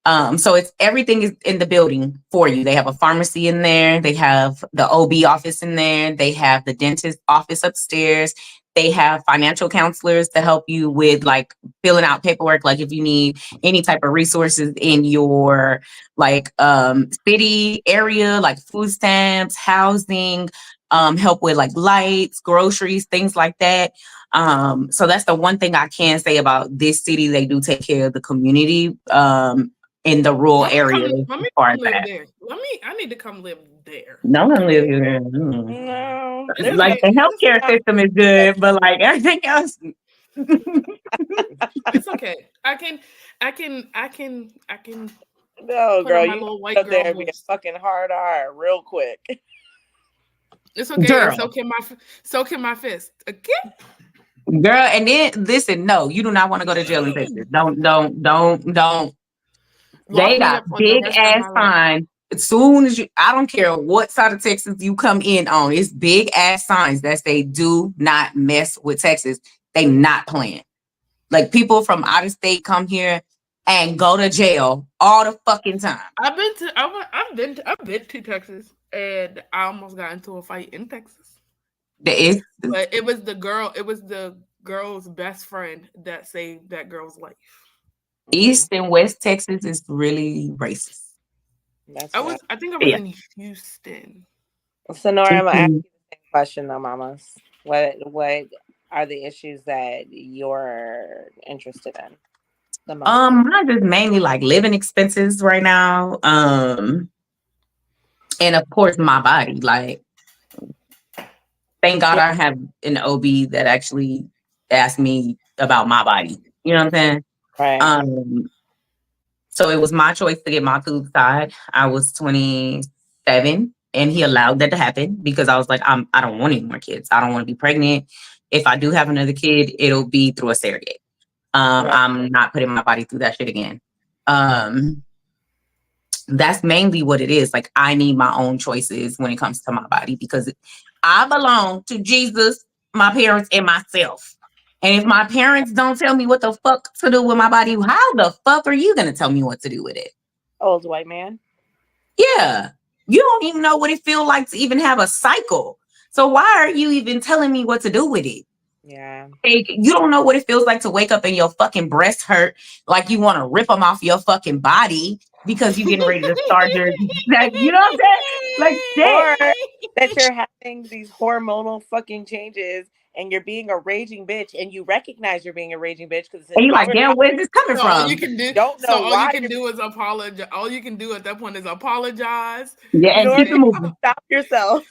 So it's everything is in the building for you. They have a pharmacy in there. They have the OB office in there. They have the dentist office upstairs. They have financial counselors to help you with like filling out paperwork. Like if you need any type of resources in your like city area, like food stamps, housing, help with like lights, groceries, things like that. So that's the one thing I can say about this city. They do take care of the community. In the rural area as Let me far as live that. there. I need to come live there. No one lives here. No, It's Like okay. the healthcare system is good, but like everything else. It's okay. I can no, put girl, on my you little white up there girl and be a voice. fucking hard R real quick. It's okay. Girl. And so can my fist. Okay. Girl, and then listen, no, you do not want to go to jail in Texas. Don't. Lock They me got up for the big rest of ass my life. signs. As soon as I don't care what side of Texas you come in on, it's big ass signs that say do not mess with Texas. They not playing. Like people from out of state come here and go to jail all the fucking time. I've been to Texas, and I almost got into a fight in Texas. It's But it was the girl's best friend that saved that girl's life. East and West Texas is really racist. That's I think I was in Houston. So Nora, I'm gonna ask you the same question though, mamas. What are the issues that you're interested in the most? Mine is mainly like living expenses right now. And of course my body. Like thank God I have an OB that actually asked me about my body. You know what I'm saying? Right. So it was my choice to get my tubes tied. I was 27 and he allowed that to happen because I was like, I don't want any more kids. I don't want to be pregnant. If I do have another kid, it'll be through a surrogate. I'm not putting my body through that shit again. That's mainly what it is. Like I need my own choices when it comes to my body because I belong to Jesus, my parents, and myself. And if my parents don't tell me what the fuck to do with my body, how the fuck are you gonna tell me what to do with it? Old white man. Yeah. You don't even know what it feels like to even have a cycle. So why are you even telling me what to do with it? Yeah. Like, you don't know what it feels like to wake up and your fucking breasts hurt like you want to rip them off your fucking body because you're getting ready to start your, like, you know what I'm saying? Like that. Or that you're having these hormonal fucking changes and you're being a raging bitch and you recognize you're being a raging bitch because And you're like, damn, where's this coming from? All you can do, don't know all why you can do is apologize. All you can do at that point is apologize. Yeah, and keep it moving. Stop yourself.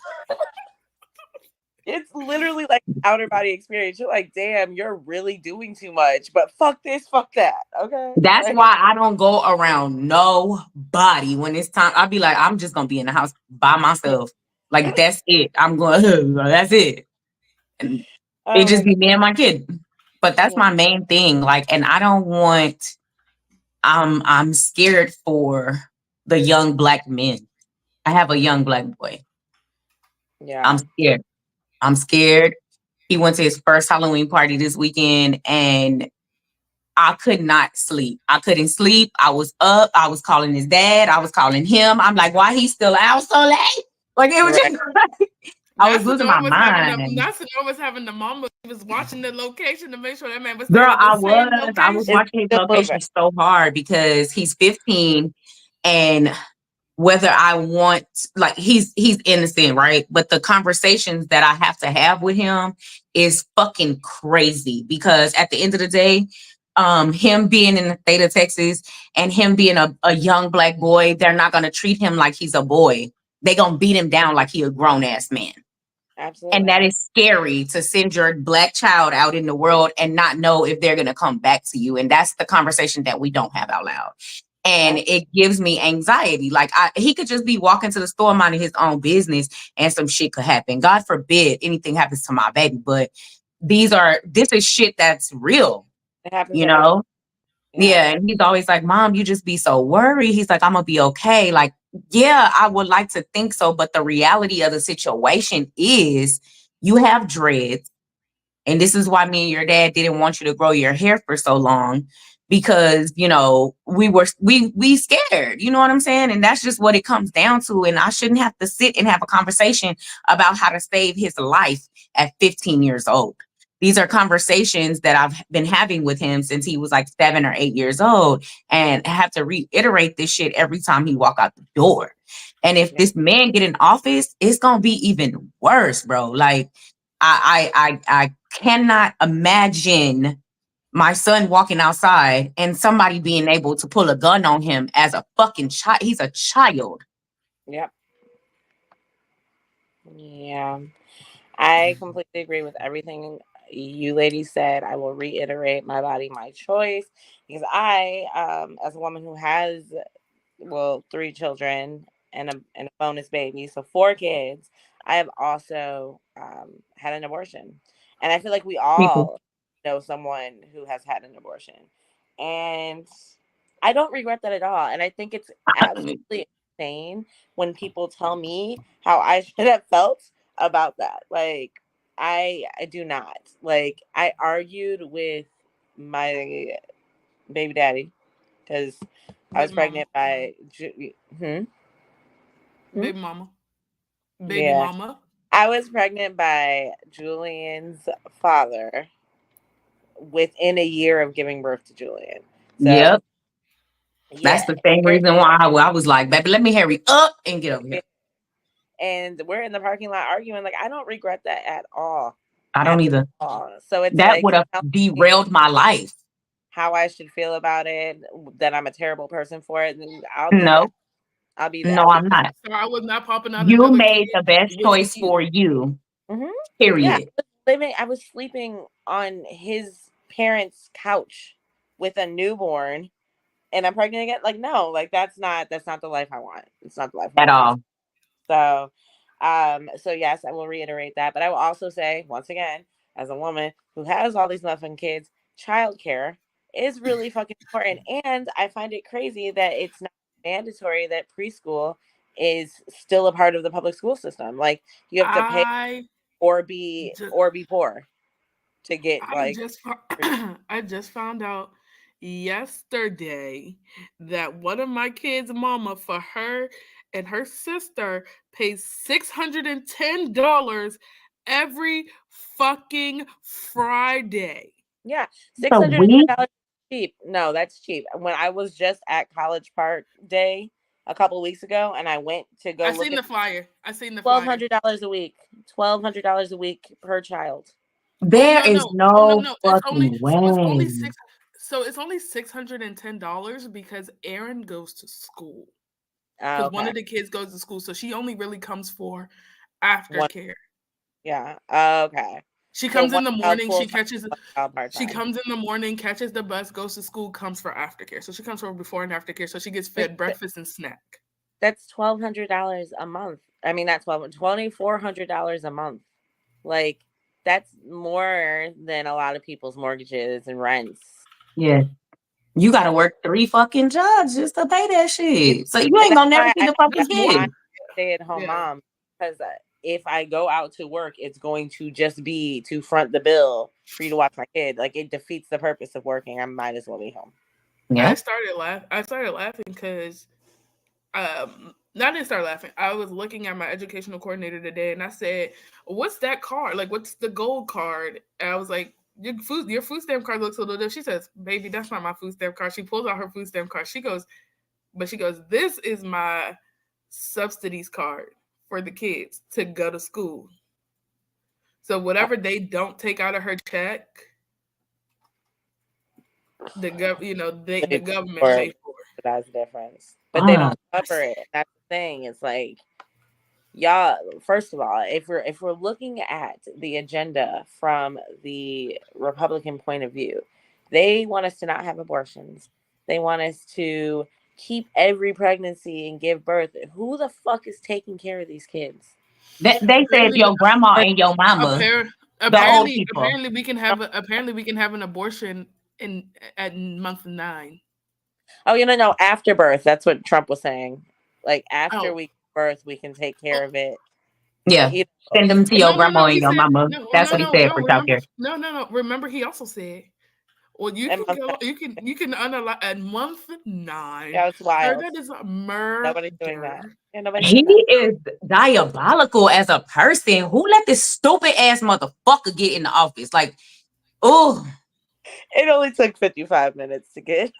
It's literally like outer body experience. You're like, damn, you're really doing too much. But fuck this, fuck that. Okay. That's why I don't go around nobody when it's time. I'll be like, I'm just gonna be in the house by myself. Like that's it. I'm going, that's it. And it just be me and my kid. But that's my main thing. Like, and I don't want, I'm scared for the young black men. I have a young black boy. Yeah. I'm scared. He went to his first Halloween party this weekend and I could not sleep. I couldn't sleep. I was up. I was calling his dad. I was calling him. I'm like, why he's still out so late? Like it was just I was losing my mind. Nasanor was having the mama. He was watching the location to make sure that man was Girl, staying at the same location. I was watching his location so hard because he's 15 and whether I want, like he's innocent, right? But the conversations that I have to have with him is fucking crazy because at the end of the day, him being in the state of Texas and him being a young black boy, they're not gonna treat him like he's a boy. They're gonna beat him down like he a grown ass man. Absolutely. And that is scary to send your black child out in the world and not know if they're gonna come back to you. And that's the conversation that we don't have out loud. And it gives me anxiety. Like he could just be walking to the store minding his own business and some shit could happen. God forbid anything happens to my baby. But this is shit that's real, It happens you every know? yeah. Yeah. And he's always like, Mom, you just be so worried. He's like, I'm gonna be okay. Like, yeah, I would like to think so. But the reality of the situation is you have dreads. And this is why me and your dad didn't want you to grow your hair for so long, because, you know, we scared, you know what I'm saying? And that's just what it comes down to. And I shouldn't have to sit and have a conversation about how to save his life at 15 years old. These are conversations that I've been having with him since he was like 7 or 8 years old, and I have to reiterate this shit every time he walk out the door. And if this man get in office, it's gonna be even worse, bro. Like I cannot imagine my son walking outside and somebody being able to pull a gun on him as a fucking child. He's a child. Yep. Yeah. I completely agree with everything you ladies said. I will reiterate my body, my choice, because as a woman who has, well, 3 children and a bonus baby, so 4 kids, I have also had an abortion. And I feel like we People, all know someone who has had an abortion. And I don't regret that at all. And I think it's absolutely insane when people tell me how I should have felt about that. Like, I do not. Like, I argued with my baby daddy because I was Baby mama. pregnant by Baby mama. Baby yeah. mama. I was pregnant by Julian's father within a year of giving birth to Julian. So yep. That's yeah. the same reason why I was like, baby, let me hurry up and get over here. And we're in the parking lot arguing. Like, I don't regret that at all. I don't either. All. So it's That like, would have derailed my life. how I should feel about it, that I'm a terrible person for it, and I'll be that. No, I'll be no, that. I'm not. So I was not popping out You another made kid the best with choice you. for you. Mm-hmm. Yeah, Period. I was sleeping on his parents' couch with a newborn, and I'm pregnant again. Like, no, like that's not the life I want. It's not the life I At want. all. So, so yes, I will reiterate that, but I will also say once again, as a woman who has all these motherfucking kids, childcare is really fucking important, and I find it crazy that it's not mandatory that preschool is still a part of the public school system. Like, you have to pay I or be just, poor to get I like just I just found out yesterday that one of my kids' mama, for her and her sister, pays $610 every fucking Friday. yeah, A week? $610 cheap. No, that's cheap. When I was just at College Park Day a couple weeks ago, and I went to go I look seen at the flyer. I seen the flyer. $1,200 a week. $1,200 a week per child. Oh There no is no oh no no no! It's only fucking so it's way. only six so it's only $610 because Aaron goes to school. Oh, Because one okay. of the kids goes to school, so she only really comes for One, aftercare. yeah. Okay. She So comes one in the child morning, full she time, catches one child part she time. comes in the morning, catches the bus, goes to school, comes for aftercare. So she comes for before and aftercare. So she gets fed breakfast and snack. That's $1,200 a month. I mean, not $2,400 a month. Like, that's more than a lot of people's mortgages and rents. Yeah. You gotta work 3 fucking jobs just to pay that Yeah, shit. So you and ain't gonna never see the fucking That's why more. I'm kid. a stay-at-home Yeah. mom, because if I go out to work, it's going to just be to front the bill for you to watch my kid. Like, it defeats the purpose of working. I might as well be home. Yeah. I started laughing because I didn't start laughing. I was looking at my educational coordinator today and I said, "What's that card? Like, what's the gold card?" And I was like, your food stamp card looks a little different." She says, "Baby, that's not my food stamp card." She pulls out her food stamp card. She goes, "This is my subsidies card for the kids to go to school. So whatever they don't take out of her check, the government Or pays for." that's the difference. But they Ah, don't cover it. That's the thing. It's like, y'all, first of all, if we're looking at the agenda from the Republican point of view, they want us to not have abortions. They want us to keep every pregnancy and give birth. Who the fuck is taking care of these kids? They said Apparently, your grandma and your mama, appar- the old people. apparently we can have an abortion at month 9. Oh, no, after birth. That's what Trump was saying. Like after Oh, we give birth, we can take care of it. Yeah. You Send them to your grandma and He your said mama. no. That's what he said for Remember, childcare. no. Remember, he also said, "Well, you And can go. You can unallow at month 9." yeah, it's Sir, wild. that is a murder. Nobody's doing that. Yeah, nobody's He doing that. is diabolical as a person. Who let this stupid ass motherfucker get in the office? Like, oh, It only took 55 minutes to get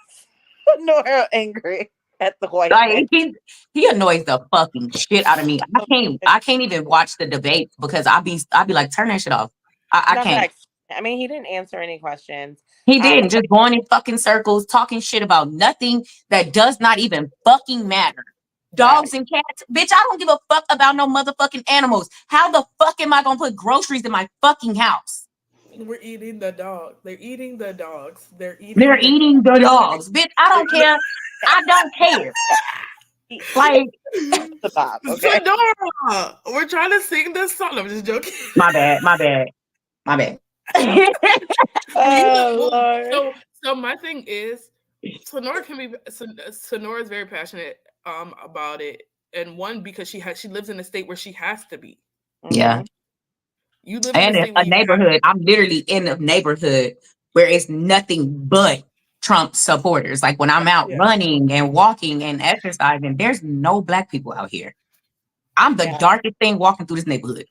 Nora angry at the white man. like he annoys the fucking shit out of me. I can't even watch the debate because I be like, turn that shit off. I No, can't. facts. I mean, he didn't answer any questions. He didn't, just going in fucking circles, talking shit about nothing that does not even fucking matter. Dogs and cats, bitch, I don't give a fuck about no motherfucking animals. How the fuck am I gonna put groceries in my fucking house? We're eating the dog. They're eating the dogs. They're They're eating the dogs, bitch. I don't care. I don't care. Like, The Bob, okay? Sonora, we're trying to sing this song. I'm just joking. my bad. Oh, Lord. So my thing is, Sonora is very passionate about it, and one because she lives in a state where she has to be. Yeah. You live And in a neighborhood. I'm literally in a neighborhood where it's nothing but Trump supporters. Like when I'm out running and walking and exercising, there's no black people out here. I'm the darkest thing walking through this neighborhood.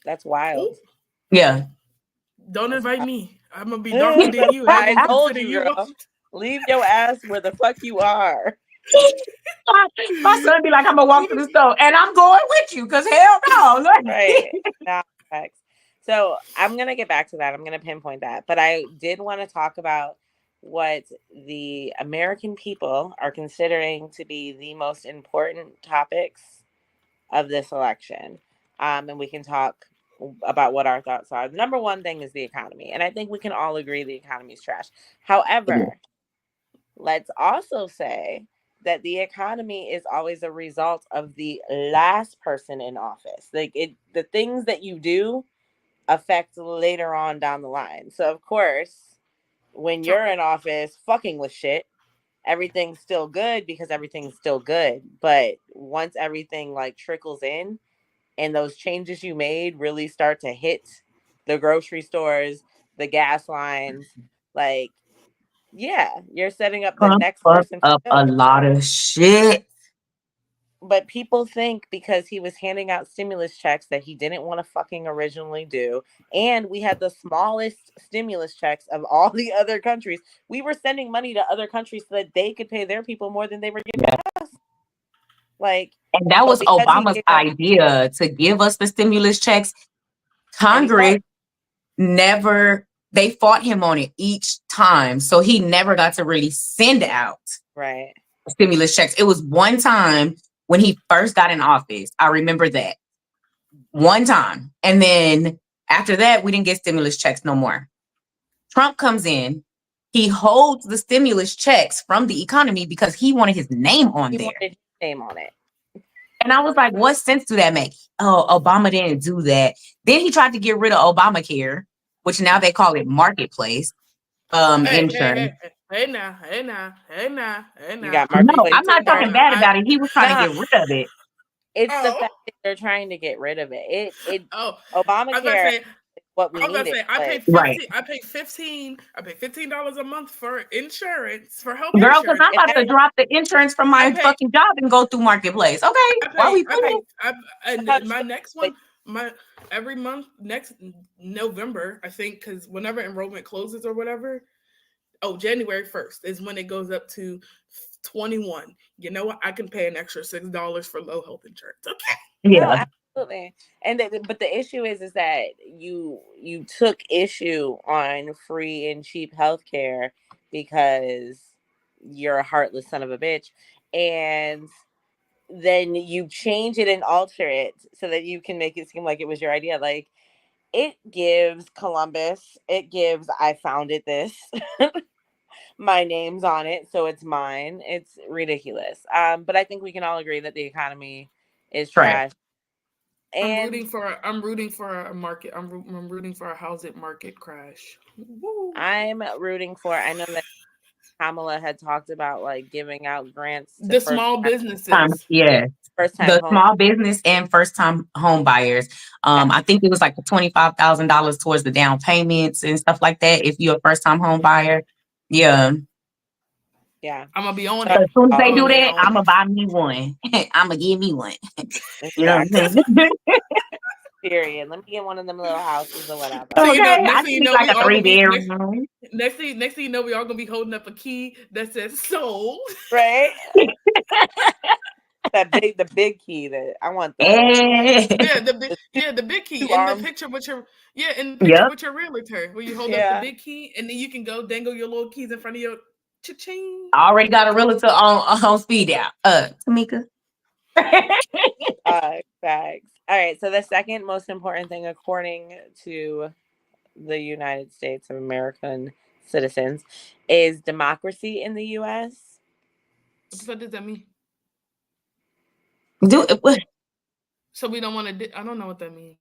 That's wild. Yeah. Don't invite me. I'm gonna be darker than you. I told you, girl. Leave your ass where the fuck you are. My son be like, I'm gonna walk to the store, and I'm going with you, because hell no. Right. Nah, facts. So I'm gonna get back to that. I'm gonna pinpoint that. But I did want to talk about what the American people are considering to be the most important topics of this election. And we can talk about what our thoughts are. The number one thing is the economy. And I think we can all agree the economy is trash. However, let's also say that the economy is always a result of the last person in office. Like the things that you do affect later on down the line. So of course, when you're in office fucking with shit, everything's still good because everything's still good. But once everything like trickles in and those changes you made really start to hit the grocery stores, the gas lines, like, yeah, you're setting up the next person up a lot of shit. But people think because he was handing out stimulus checks that he didn't want to fucking originally do. And we had the smallest stimulus checks of all the other countries. We were sending money to other countries so that they could pay their people more than they were giving us. Like, and that was Obama's idea to give us the stimulus checks. Congress they fought him on it each time. So he never got to really send out stimulus checks. It was one time when he first got in office. I remember that one time. And then after that, we didn't get stimulus checks no more. Trump comes in. He holds the stimulus checks from the economy because he wanted his name on there. He wanted his name on it. And I was like, what sense do that make? Oh, Obama didn't do that. Then he tried to get rid of Obamacare, which now they call it marketplace insurance. Hey now. No, I'm not talking bad about it. He was trying to get rid of it. It's the fact that they're trying to get rid of it. Obamacare is what we needed. I paid $15 a month for insurance, for health insurance. Girl, because I'm about to drop the insurance from my fucking job and go through marketplace. Okay. And my next one, every month, next November, I think, because whenever enrollment closes or whatever, January 1st is when it goes up to 21. You know what? I can pay an extra $6 for low health insurance. Okay. Yeah, no, absolutely. But the issue is that you took issue on free and cheap healthcare because you're a heartless son of a bitch, and then you change it and alter it so that you can make it seem like it was your idea. Like, it gives Columbus, it gives I founded this. my name's on it, so it's mine. It's ridiculous. But I think we can all agree that the economy is Trash. trash. And I'm rooting for a market. I'm rooting for a housing market crash. Woo. I'm rooting for. I know that Kamala had talked about like giving out grants to The small businesses. Yeah. first time The home. small business and first time home buyers. I think it was like $25,000 towards the down payments and stuff like that. If you're a first time home buyer. Yeah. Yeah. I'm gonna be on So it. as soon as they do Oh, that, yeah, I'm gonna buy me one. I'm gonna give me one. You know what I'm Exactly. saying? Period. Let me get one of them little houses or whatever. So you know, Okay, I next just thing you need know, like we a all gonna be 3 bedroom. next thing you know, we all gonna be holding up a key that says sold. Right? The big key that I want Eh. The big key two in the arms. picture with your Yep. with your realtor where you hold up the Yeah. big key and then you can go dangle your little keys in front of your cha-ching. I already got a realtor on speed out. Tamika. Facts. All right. So the second most important thing, according to the United States of American citizens, is democracy in the U.S. What the fuck does that mean? Do it. So we don't want to. I don't know what that means.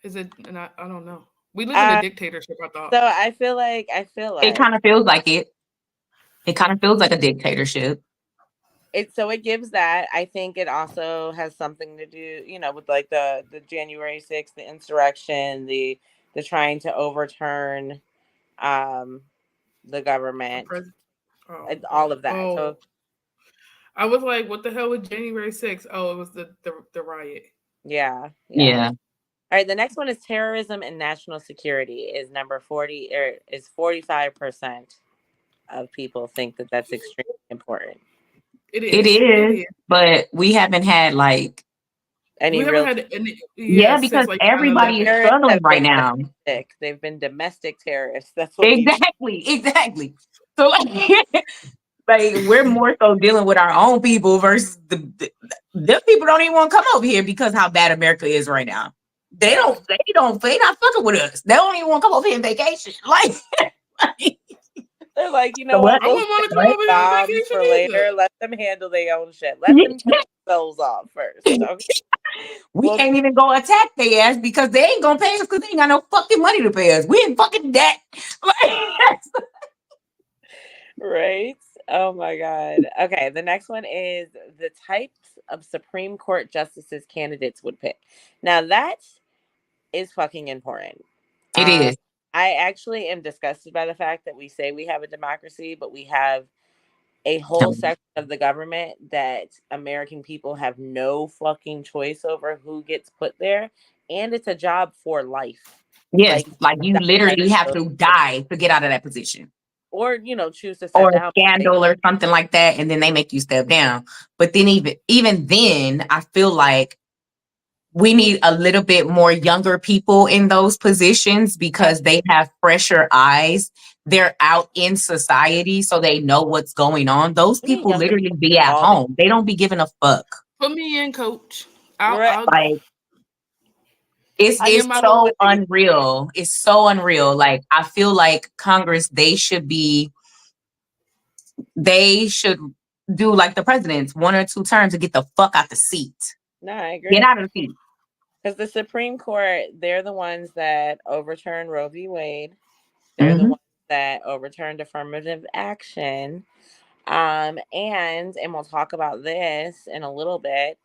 Is it? And I don't know. We live in a dictatorship. I thought. So I feel like It kind of feels like it. It kind of feels like a dictatorship. it gives that. I think it also has something to do, with like the January 6th, the insurrection, the trying to overturn the government, and all of that. So I was like, what the hell was January 6th? Oh, it was the riot. yeah. Yeah. All right, the next one is terrorism and national security is number 40, or is 45% of people think that that's extremely important. It It is. is, but we haven't had like Any We haven't real had any, because since like everybody is 9/11. terrorists struggling have right been now. domestic. They've been domestic terrorists. That's what Exactly. So like we're more so dealing with our own people versus them people don't even want to come over here because how bad America is right now. They not fucking with us. They don't even want to come over here on vacation. Like they're like, you know so what? I Those wouldn't want to come what? over here on jobs vacation for either. later. Let them handle their own shit. Let them pay themselves off first. Okay. We can't even go attack their ass because they ain't gonna pay us because they ain't got no fucking money to pay us. We in fucking debt. Like, Right? Oh my God. Okay, the next one is the types of Supreme Court justices candidates would pick. Now that is fucking important. it is. I actually am disgusted by the fact that we say we have a democracy, but we have a whole section of the government that American people have no fucking choice over who gets put there. And it's a job for life. Yes, like you die literally have to die to get out of that position. or choose to step Or a down. scandal or something like that, and then they make you step down. But then even then, I feel like we need a little bit more younger people in those positions because they have fresher eyes. They're out in society, so they know what's going on. Those We need people younger literally people be at all the home. They don't be giving a fuck. Put me in, coach. Right. Like it's I am my so unreal. It's so unreal. Like I feel like Congress, they should do like the president's 1 or 2 terms to get the fuck out the seat. No, I agree. Get out of the seat. Because the Supreme Court, they're the ones that overturned Roe v. Wade. They're the ones that overturned affirmative action. And we'll talk about this in a little bit.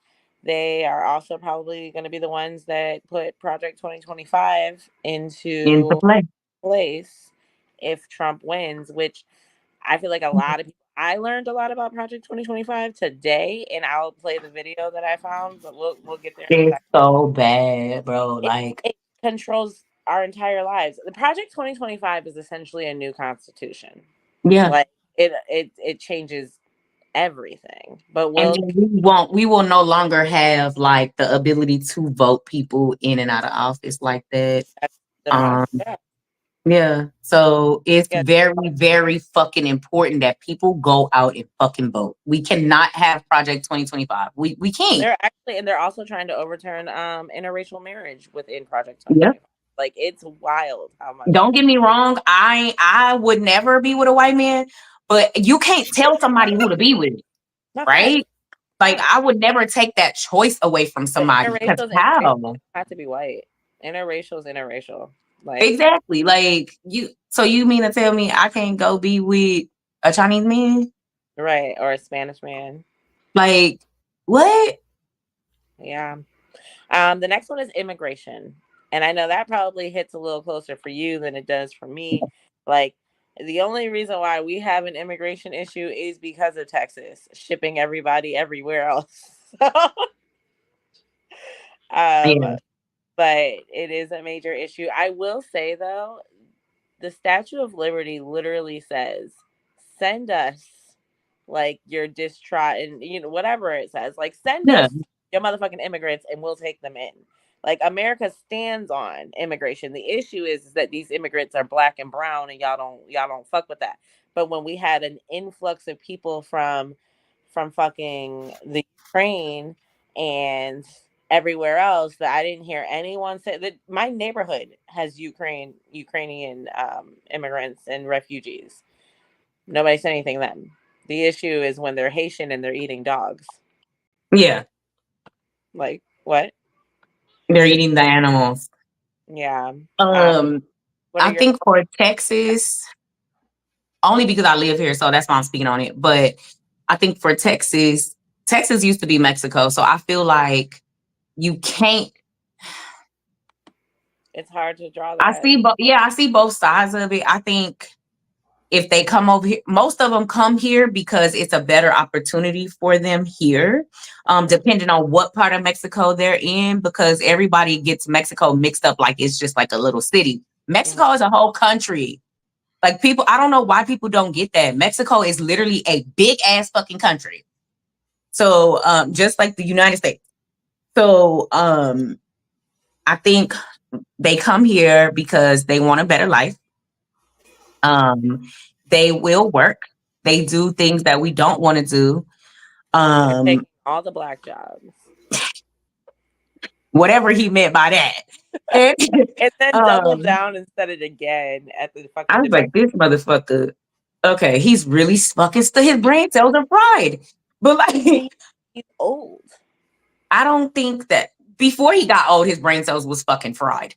They are also probably going to be the ones that put Project 2025 into place if Trump wins, which I feel like a lot of people. I learned a lot about Project 2025 today, and I'll play the video that I found, but we'll get there in a It's second. so bad, bro. Like It controls our entire lives. The Project 2025 is essentially a new constitution. yeah. Like it changes everything. But And then we will no longer have like the ability to vote people in and out of office like that. Yeah. So it's very, very fucking important that people go out and fucking vote. We cannot have Project 2025. We can't. They're also trying to overturn interracial marriage within Project 2025. Yeah. Like it's wild how much. Don't get me wrong. I would never be with a white man, but you can't tell somebody who to be with, Not right? Like, Yeah. I would never take that choice away from But somebody, because interracial is how? interracial. It have to be white. Interracial is interracial. Like, Exactly. Like, so you mean to tell me I can't go be with a Chinese man? right, or a Spanish man. Like, what? Yeah. The next one is immigration. And I know that probably hits a little closer for you than it does for me. Like, the only reason why we have an immigration issue is because of Texas shipping everybody everywhere else. Yeah. But it is a major issue. I will say, though, the Statue of Liberty literally says, send us like your distrodden, whatever it says, like send Yeah. us your motherfucking immigrants and we'll take them in. Like, America stands on immigration. The issue is that these immigrants are black and brown and y'all don't fuck with that. But when we had an influx of people from fucking the Ukraine and everywhere else, that I didn't hear anyone say that. My neighborhood has Ukrainian immigrants and refugees. Nobody said anything then. The issue is when they're Haitian and they're eating dogs. Yeah. Like, what? They're eating the animals. Yeah. What are I your think for Texas, only because I live here, so that's why I'm speaking on it. But I think for Texas, Texas used to be Mexico. So I feel like you can't. It's hard to draw I that. see both sides of it. I think if they come over here, most of them come here because it's a better opportunity for them here, depending on what part of Mexico they're in, because everybody gets Mexico mixed up like it's just like a little city. Mexico is a whole country. Like, people, I don't know why people don't get that. Mexico is literally a big ass fucking country. So, just like the United States. So, I think they come here because they want a better life. They will work. They do things that we don't want to do. They're taking all the black jobs. Whatever he meant by that. And, And then double down and said it again at the fucking I was debate. like, this motherfucker. Okay, he's really fucking his brain cells are fried. But like, He's old. I don't think that before he got old, his brain cells was fucking fried.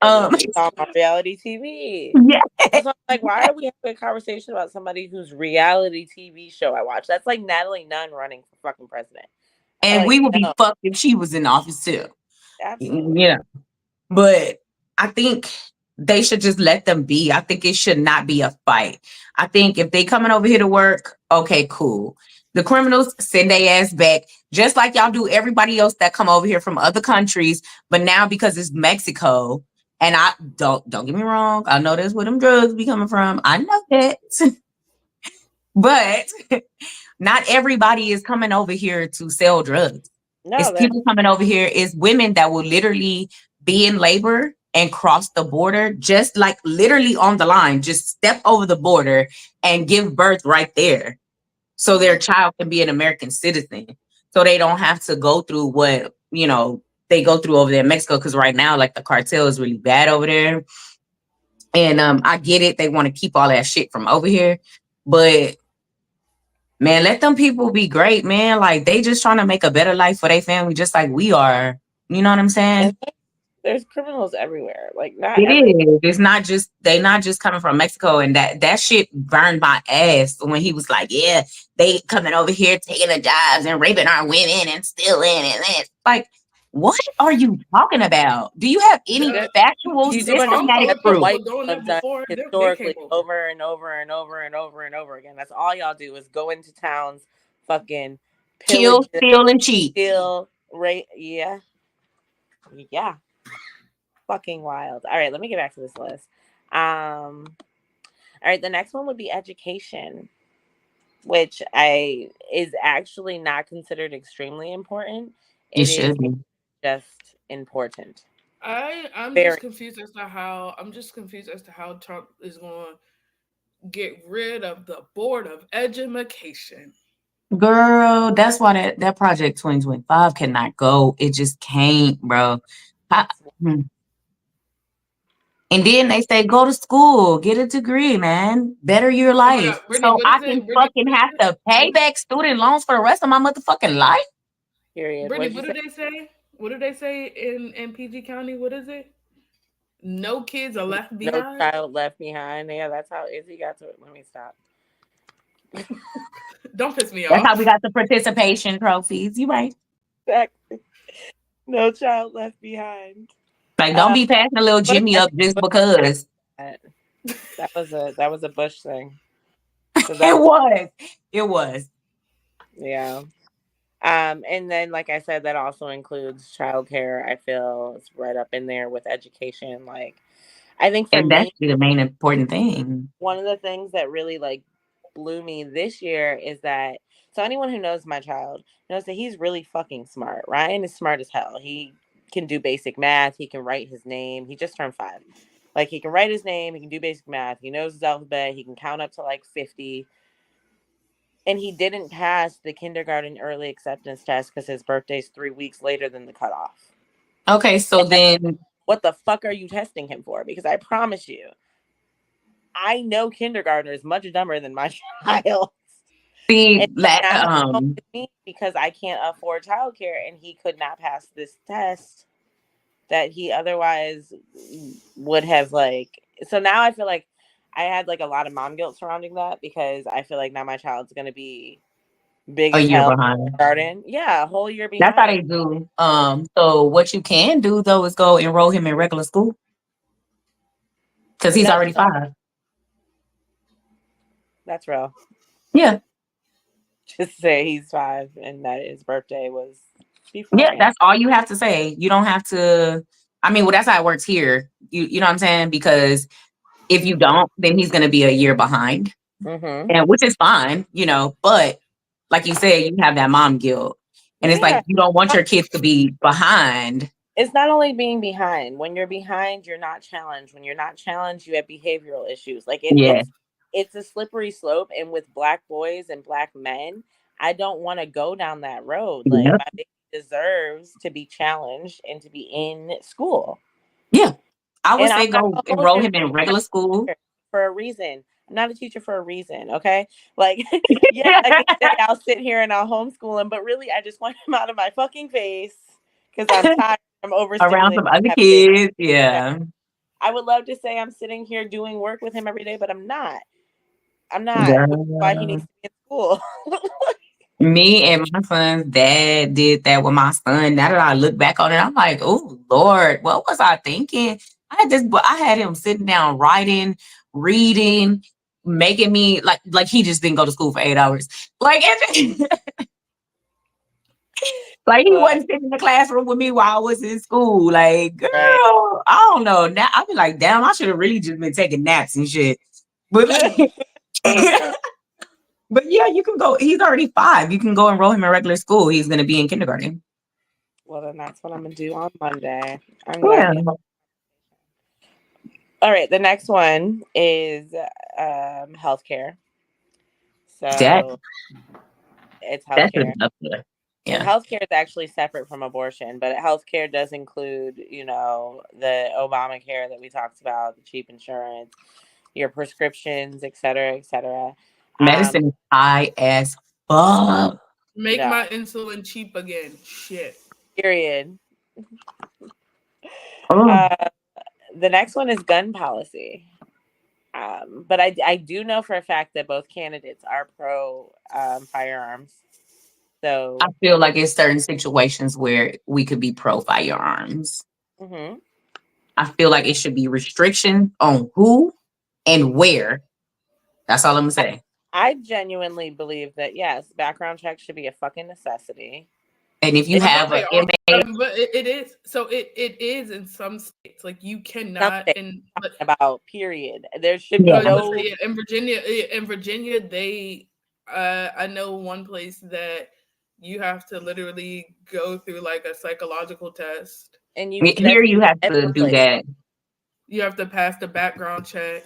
He's on reality TV. Yeah. That's why I'm like, why are we having a conversation about somebody whose reality TV show I watch? That's like Natalie Nunn running for fucking president. And like, we would be fucked if she was in office too. Absolutely. Yeah. But I think they should just let them be. I think it should not be a fight. I think if they coming over here to work, okay, cool. The criminals, send their ass back, just like y'all do everybody else that come over here from other countries. But now, because it's Mexico, and I don't get me wrong, I know that's where them drugs be coming from. I know that. But not everybody is coming over here to sell drugs. No, It's people coming over here. It's women that will literally be in labor and cross the border, just like literally on the line, just step over the border and give birth right there. So their child can be an American citizen. So they don't have to go through what, they go through over there in Mexico. Cause right now, like, the cartel is really bad over there. And I get it. They want to keep all that shit from over here. But man, let them people be great, man. Like, they just trying to make a better life for their family, just like we are. You know what I'm saying? There's criminals everywhere. Like, not It is. It's not just, they not just coming from Mexico. And that shit burned my ass when he was like, yeah, they coming over here taking the jobs and raping our women and stealing and that. Like, what are you talking about? Do you have any factual systematic proof? White have done historically over and over and over and over and over again. That's all y'all do is go into towns, fucking kill, steal, and cheat. Steal, rape. Yeah. Fucking wild. All right, let me get back to this list. All right, the next one would be education, which is actually not considered extremely important. It should be just important. I'm just confused as to how Trump is going to get rid of the Board of Education. Girl, that's why that Project 2025 cannot go. It just can't, bro. And then they say, go to school, get a degree, man. Better your Oh my life. God, Brittany, So what I is can it? Brittany, fucking have to pay back student loans for the rest of my motherfucking life. Period. Brittany, What'd you what say? do they say? What do they say in PG County? What is it? No kids are left No behind. child left behind. Yeah, that's how Izzy got to it. Let me stop. Don't piss me That's how we off. got the participation trophies. You right. Exactly. No child left behind. Like, don't be passing a little What Jimmy I up think just because. that was a Bush thing. So It that's was. It was. yeah. And then like I said, that also includes childcare. I feel it's right up in there with education. Like I think for And that's me, the main important thing. one of the things that really like blew me this year is that so anyone who knows my child knows that he's really fucking smart. Ryan is smart as hell. He can do basic math. He can write his name. He just turned 5. Like he can write his name. He can do basic math. He knows his alphabet. He can count up to like 50. And he didn't pass the kindergarten early acceptance test because his birthday's 3 weeks later than the cutoff. Okay, so then What the fuck are you testing him for? Because I promise you, I know kindergartners much dumber than my child. see And now he's home with me because I can't afford childcare, and he could not pass this test that he otherwise would have like. So now I feel like I had like a lot of mom guilt surrounding that because I feel like now my child's gonna be big a as year hell. behind. Garden, yeah, a whole year That's how they behind. do. So what you can do though is go enroll him in regular school because he's No, already 5. that's real. Yeah. Just say he's 5 and that his birthday was Yeah, beforehand. that's all you have to say. You don't have to. I mean, well, that's how it works here. You know what I'm saying? Because if you don't, then he's going to be a year behind, Mm-hmm. and which is fine, you know. But like you said, you have that mom guilt, and it's like Yeah. you don't want your kids to be behind. It's not only being behind. When you're behind, you're not challenged. When you're not challenged, you have behavioral issues. Like Yeah. it's a slippery slope. And with black boys and black men, I don't want to go down that road. Like Yep. my baby deserves to be challenged and to be in school. Yeah. I would And I'm say not go gonna hold enroll you him in regular school. for a reason. I'm not a teacher for a reason, okay? Like, yes, I can say I'll sit here and I'll homeschool him, but really, I just want him out of my fucking face because I'm tired. I'm Around overstimulated. some other I have a big kids. Yeah. I would love to say I'm sitting here doing work with him every day, but I'm not. I'm not, which is why he Girl. needs to be in school. Me and my son's dad did that with my son. Now that I look back on it, I'm like, oh Lord, what was I thinking? I had him sitting down writing, reading, making me like he just didn't go to school for 8 hours. Like like he Look, wasn't sitting in the classroom with me while I was in school. Like, girl, right. I don't know. Now I'd be like, damn, I should have really just been taking naps and shit. But but yeah, you can go. He's already 5. You can go enroll him in regular school. He's gonna be in kindergarten. Well, then that's what I'm gonna do on Monday. I'm glad. Yeah. All right, the next one is healthcare. That So it's that's healthcare. up there. And Yeah. healthcare is actually separate from abortion, but healthcare does include, the Obamacare that we talked about, the cheap insurance, your prescriptions, et cetera, et cetera. Medicine is high as fuck. Make No, my insulin cheap again. Shit. period. Oh, The next one is gun policy. But I do know for a fact that both candidates are pro firearms. So, I feel like it's certain situations where we could be pro firearms. mhm. I feel like it should be restriction on who and where. That's all I'm gonna say. I genuinely believe that, yes, background checks should be a fucking necessity. And if you I was have about a to say, MA, but it is. So it is in some states. Like you cannot. Something And but about, period. There should I be was yeah, about to no. say, yeah, in Virginia, they. I know one place that you have to literally go through like a psychological test. And here that's you have to every do place. that. You have to pass the background check.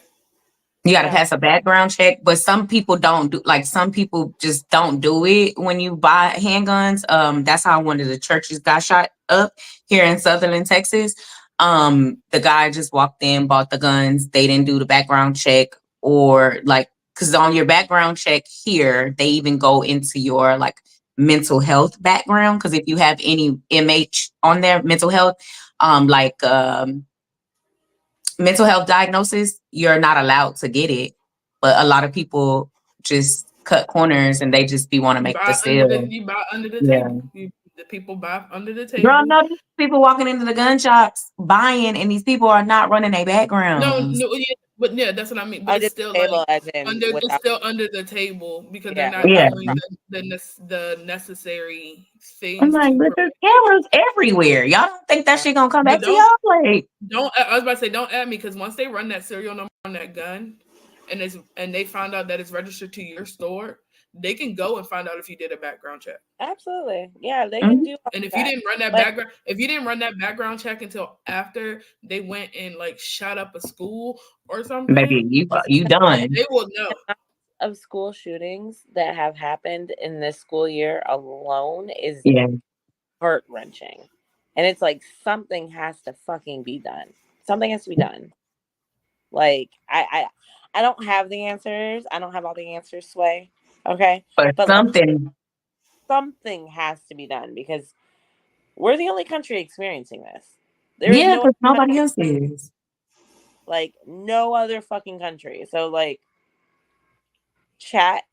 You got to Yeah. pass a background check, but some people don't do. Like some people just don't do it when you buy handguns. That's how one of the churches got shot up here in Sutherland, Texas. The guy just walked in, bought the guns. They didn't do the background check, or like, because on your background check here, they even go into your like mental health background. Because if you have any MH on there, mental health, mental health diagnosis, you're not allowed to get it. But a lot of people just cut corners and they just want to make the sale. You buy under the Yeah. table. The people buy under the table. Girl, no, these people walking into the gun shops buying, and these people are not running their backgrounds. No, yeah, but yeah, that's what I mean. But Under it's still the table, like as in they're without. still under the table because Yeah, they're not Yeah. doing the necessary things. I'm like, but there's cameras everywhere. Y'all don't think that shit gonna come back But to y'all? Like, I was about to say, don't add me, because once they run that serial number on that gun, and they find out that it's registered to your store, they can go and find out if you did a background check. Absolutely, yeah, they can do. And if you didn't run that background check until after they went and like shot up a school or something, maybe you done. they will know. Of school shootings that have happened in this school year alone is heart wrenching, and it's like something has to fucking be done. Something has to be done. Like I don't have the answers. I don't have all the answers, Sway. Okay, But something has to be done, because we're the only country experiencing this. because nobody else is. Like no other fucking country. So like, chat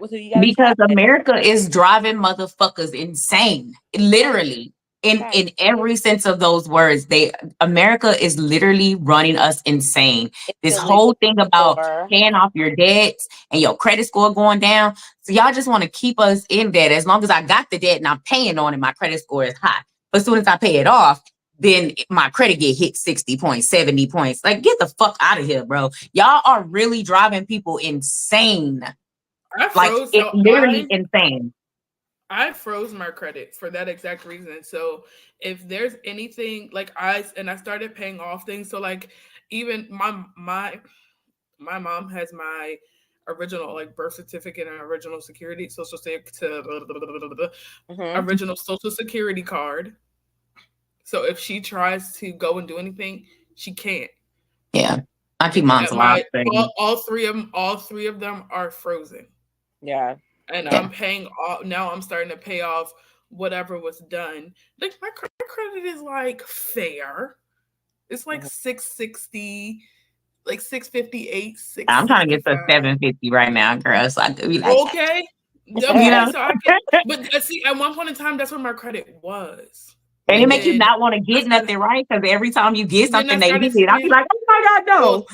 with who you got. Because America is driving motherfuckers insane. Literally. In every sense of those words, America is literally running us insane. This whole thing about paying off your debts and your credit score going down. So y'all just want to keep us in debt. As long as I got the debt and I'm paying on it, my credit score is high. But as soon as I pay it off, then my credit get hit 60 points, 70 points. Like, get the fuck out of here, bro. Y'all are really driving people insane. Insane. I froze my credit for that exact reason. So if there's anything like I started paying off things. So like even my mom has my original like birth certificate and original original social security card. So if she tries to go and do anything, she can't. Yeah, I keep mine alive. All three of them are frozen. Yeah. And I'm paying off now. I'm starting to pay off whatever was done. Like my credit is like fair. It's like 660, like 658. I'm trying to get to 750 right now, girl. So I could be like, okay. So I can, but see, at one point in time, that's what my credit was. And it makes you not want to get nothing, right? Because every time you get something they need, I'll be like, oh my God, no.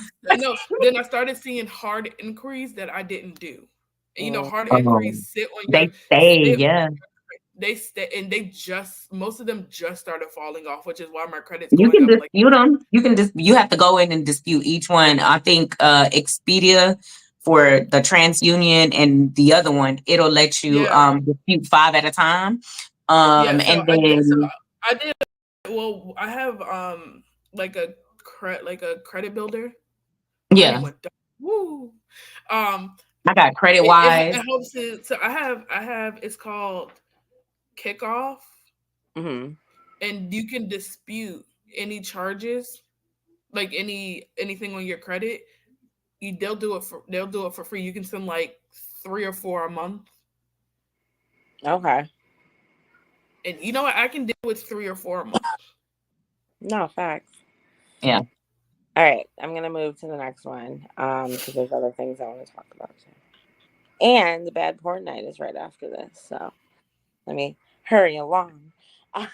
Then I started seeing hard inquiries that I didn't do. And, hard inquiries sit on your... They stay, and most of them just started falling off, which is why my credit's going up. You have to go in and dispute each one. I think Expedia for the TransUnion and the other one, it'll let you dispute 5 at a time. And then I did. Well, I have like a credit builder. Yeah. Woo. I got Credit Wise. It helps it. So I have. It's called Kickoff, and you can dispute any charges, like anything on your credit. They'll do it for free. You can send like 3 or 4 a month. Okay. And you know what? I can deal with 3 or 4 a month. No, facts. Yeah. All right. I'm going to move to the next one because there's other things I want to talk about too. And the bad porn night is right after this. So let me hurry along. All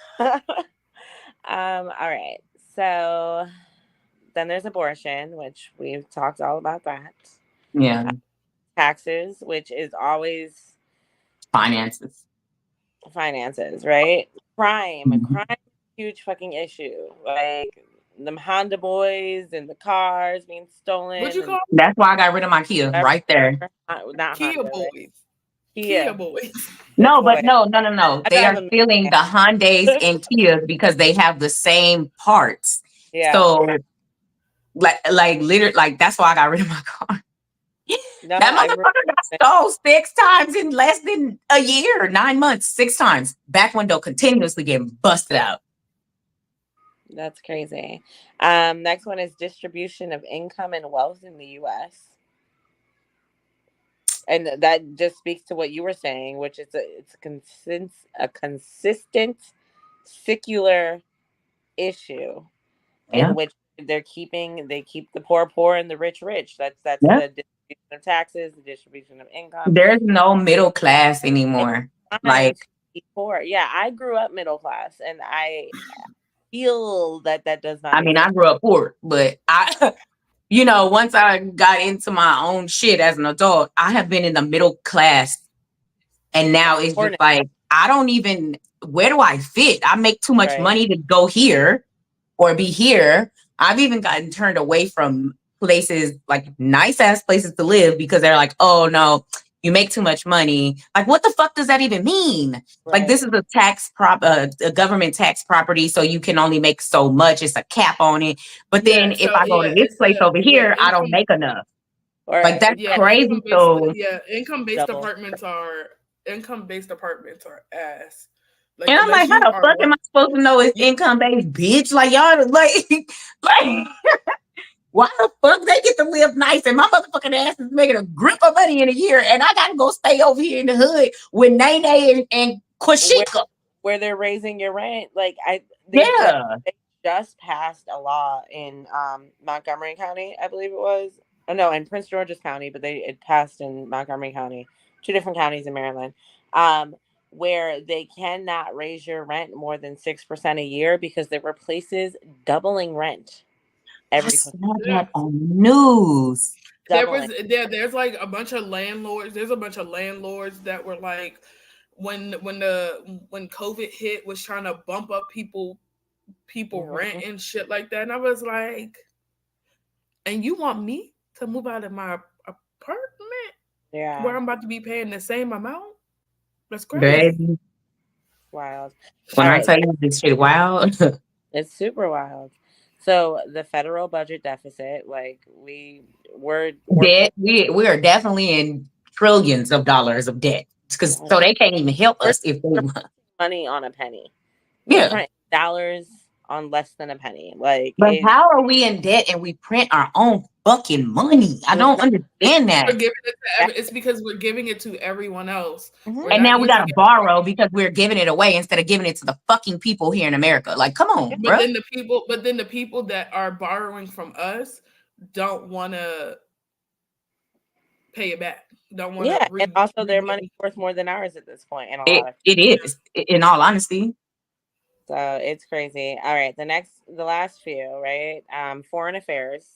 right. So then there's abortion, which we've talked all about that. Yeah. Taxes, which is always finances, right? Crime is a huge fucking issue. Like them Honda boys and the cars being stolen. What'd you call? That's why I got rid of my Kia right there. Not Kia Honda, boys. Right? Kia boys. No, but no. They are stealing the Hyundais and Kias because they have the same parts. Yeah. So, like literally, like that's why I got rid of my car. No, that motherfucker got stole 6 times in less than a year, 9 months, 6 times. Back window continuously getting busted out. That's crazy. Next one is distribution of income and wealth in the U.S. And that just speaks to what you were saying, which is a consistent secular issue Yeah. in which they keep the poor and the rich. That's Yeah. the distribution of taxes, the distribution of income. There's no middle class anymore. It's trying Like, to be poor. Yeah, I grew up middle class, and I feel that does not I mean, I exist. grew up poor, but once I got into my own shit as an adult, I have been in the middle class. And now it's just like, I don't even, where do I fit? I make too much money to go here or be here. I've even gotten turned away from places, like nice ass places to live, because they're like, oh no, you make too much money. Like, what the fuck does that even mean? Like, this is a government tax property, so you can only make so much. It's a cap on it. But then if I go to this place over here, I don't make enough. Like, that's crazy. Income-based apartments are ass. Like, and I'm like, how the fuck am I supposed to know it's income-based, bitch? Like, y'all, like why the fuck they get to live nice and my motherfucking ass is making a grip of money in a year and I gotta go stay over here in the hood with Nene and Kwashika. Where they're raising your rent. Like, they just passed a law in Montgomery County, I believe it was. Oh, no, in Prince George's County, but it passed in Montgomery County, 2 different counties in Maryland, where they cannot raise your rent more than 6% a year because there were places doubling rent. I saw that on news. There's like a bunch of landlords. There's a bunch of landlords that were like, when COVID hit, was trying to bump up people rent and shit like that. And I was like, and you want me to move out of my apartment? Yeah. Where I'm about to be paying the same amount? That's crazy. Baby. Wild. When I tell you this shit wild. It's super wild. So the federal budget deficit, like we're debt. We are definitely in trillions of dollars of debt. Because so they can't even help us if they money on a penny. Yeah. Print dollars on less than a penny. Like, but how are we in debt and we print our own fucking money? I don't understand that. It's because we're giving it to everyone else. And now we gotta borrow because we're giving it away instead of giving it to the fucking people here in America. Like, come on, bro. But then the people that are borrowing from us don't want to pay it back. Don't want to. And also their money's worth more than ours at this point. It is, in all honesty. So it's crazy. All right, the last few, right? Foreign affairs.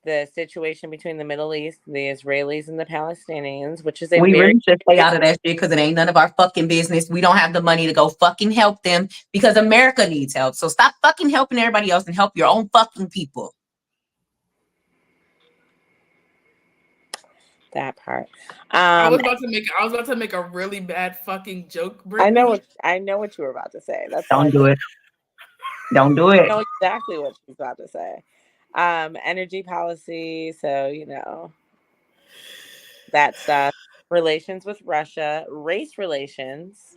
The situation between the Middle East, the Israelis and the Palestinians, which is we really should stay out of that shit because it ain't none of our fucking business. We don't have the money to go fucking help them because America needs help. So stop fucking helping everybody else and help your own fucking people. That part. I was about to make a really bad fucking joke. Brittany. I know what you were about to say. Don't do it. Don't do it. I know exactly what she's about to say. Energy policy. So that stuff. Relations with Russia. Race relations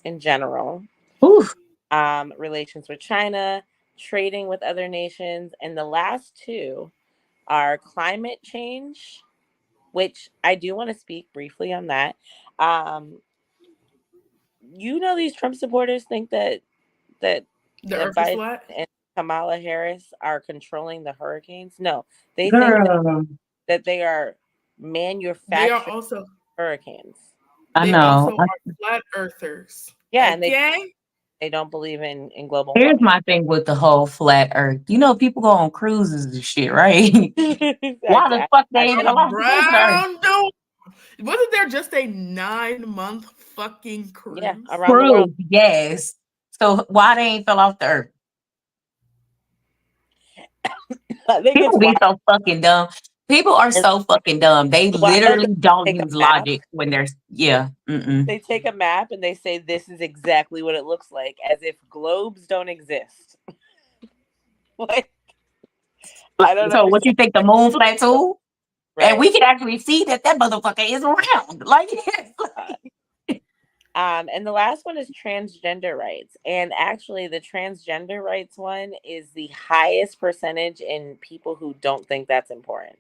in general. Oof. Relations with China. Trading with other nations, and the last two are climate change, which I do want to speak briefly on that. These Trump supporters think that Biden and Kamala Harris are controlling the hurricanes. No, they think that they are manufacturing hurricanes. I know. Also are flat earthers. Yeah, and they don't believe in global warming. Here's my thing with the whole flat earth. People go on cruises and shit, right? Why the fuck they ain't Wasn't there just a 9-month fucking cruise? Yeah, around the world. Yes. So why they ain't fell off the earth? People be so fucking dumb. People are so fucking dumb. They literally don't use logic when they're They take a map and they say this is exactly what it looks like, as if globes don't exist. Like, I don't know. So what you think, the moon flat too? Right. And we can actually see that motherfucker is around. Like, And the last one is transgender rights. And actually, the transgender rights one is the highest percentage in people who don't think that's important.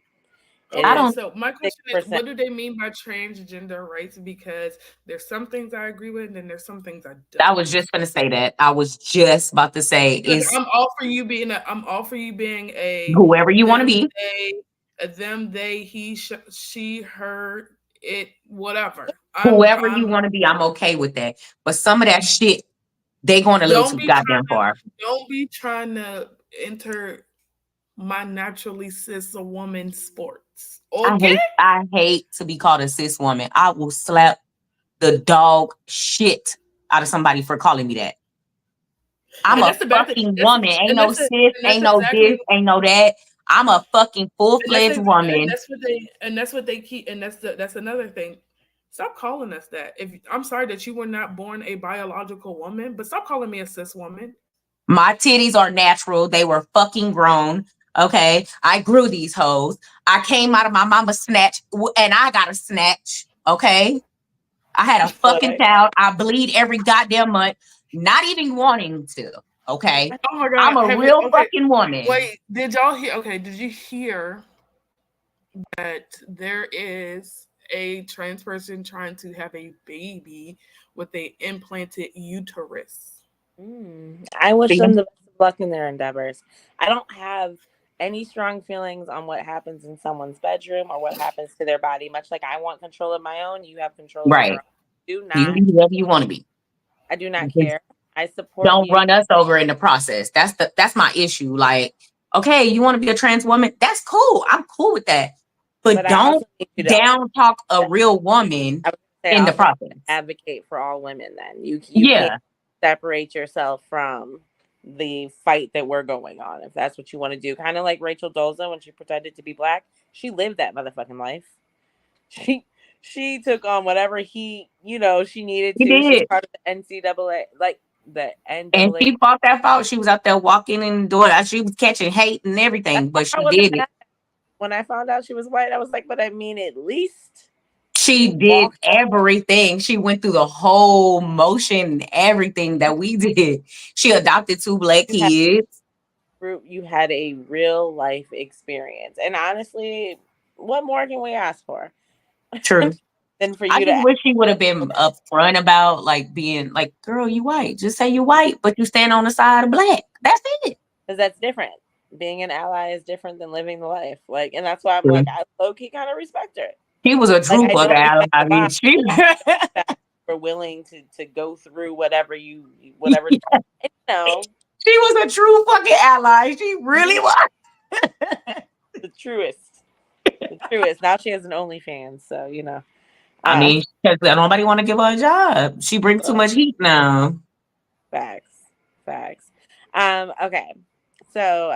It I Okay, is don't. so my question is, 6%. what do they mean by transgender rights? Because there's some things I agree with, and there's some things I I don't. was just gonna say that. I was just about to say Like, it's I'm all for you being a whoever you want to them, be, they, he, she, her, it, whatever. whoever you I'm want to be. I'm okay with that. But some of that shit, they going a little don't too be goddamn trying far. don't be trying to enter my naturally cis a woman sports. Okay? I hate to be called a cis woman. I will slap the dog shit out of somebody for calling me that. I'm And a that's the bad thing. fucking woman. Ain't And no that's sis, and that's ain't no exactly this, ain't no that. I'm a fucking and that's full-fledged ex- woman. and that's what they keep and that's another thing. Stop calling us that. If I'm sorry that you were not born a biological woman, but stop calling me a cis woman. My titties are natural. They were fucking grown. Okay. I grew these hoes. I came out of my mama's snatch and I got a snatch. Okay. I had a fucking Like, child. I bleed every goddamn month, not even wanting to. Okay. Oh my I'm god. a Have you real okay, fucking woman. wait, did y'all hear did you hear that there is a trans person trying to have a baby with a implanted uterus? I wish See? them the best of luck in their endeavors. I don't have any strong feelings on what happens in someone's bedroom or what happens to their body. Much like I want control of my own, you have control of your Right. own. Do You can not. be whoever you want to be. I do not Just care. I support don't you. run us over in the process. That's my issue. Like, okay, you want to be a trans woman? That's cool. I'm cool with that. But But I don't also need you to down talk a real woman I would say in I the also process. advocate for all women then. You can't Yeah, separate yourself from the fight that we're going on if that's what you want to do. Kind of like Rachel Dolezal when she pretended to be black. She lived that motherfucking life. She she took on whatever she needed he to. She was did. part of the NCAA, like the And NAAA. she fought that fight. She was out there walking and doing she was catching hate and That's everything, why but I she wasn't did it. mad. When I found out she was white, I was like, but I mean, at least she She did walked everything. She went through the whole motion, everything that we did. She adopted 2 black you had kids. you had a real life experience. And honestly, what more can we ask for True. than for I you to just wish she would have been upfront about like being like, girl, you white. Just say you white, but you stand on the side of black. That's it. because that's different. Being an ally is different than living the life. Like, and that's why I'm like, True. I low key kind of respect her. She was a Like, true I fucking don't ally. respect I a mean, lot. she That we're willing to go through whatever. And, she was a true fucking ally. She really was. the truest, the truest. Now she has an OnlyFans, so I uh, mean, because nobody want to give her a job. She brings too much heat now. facts, facts. Okay, so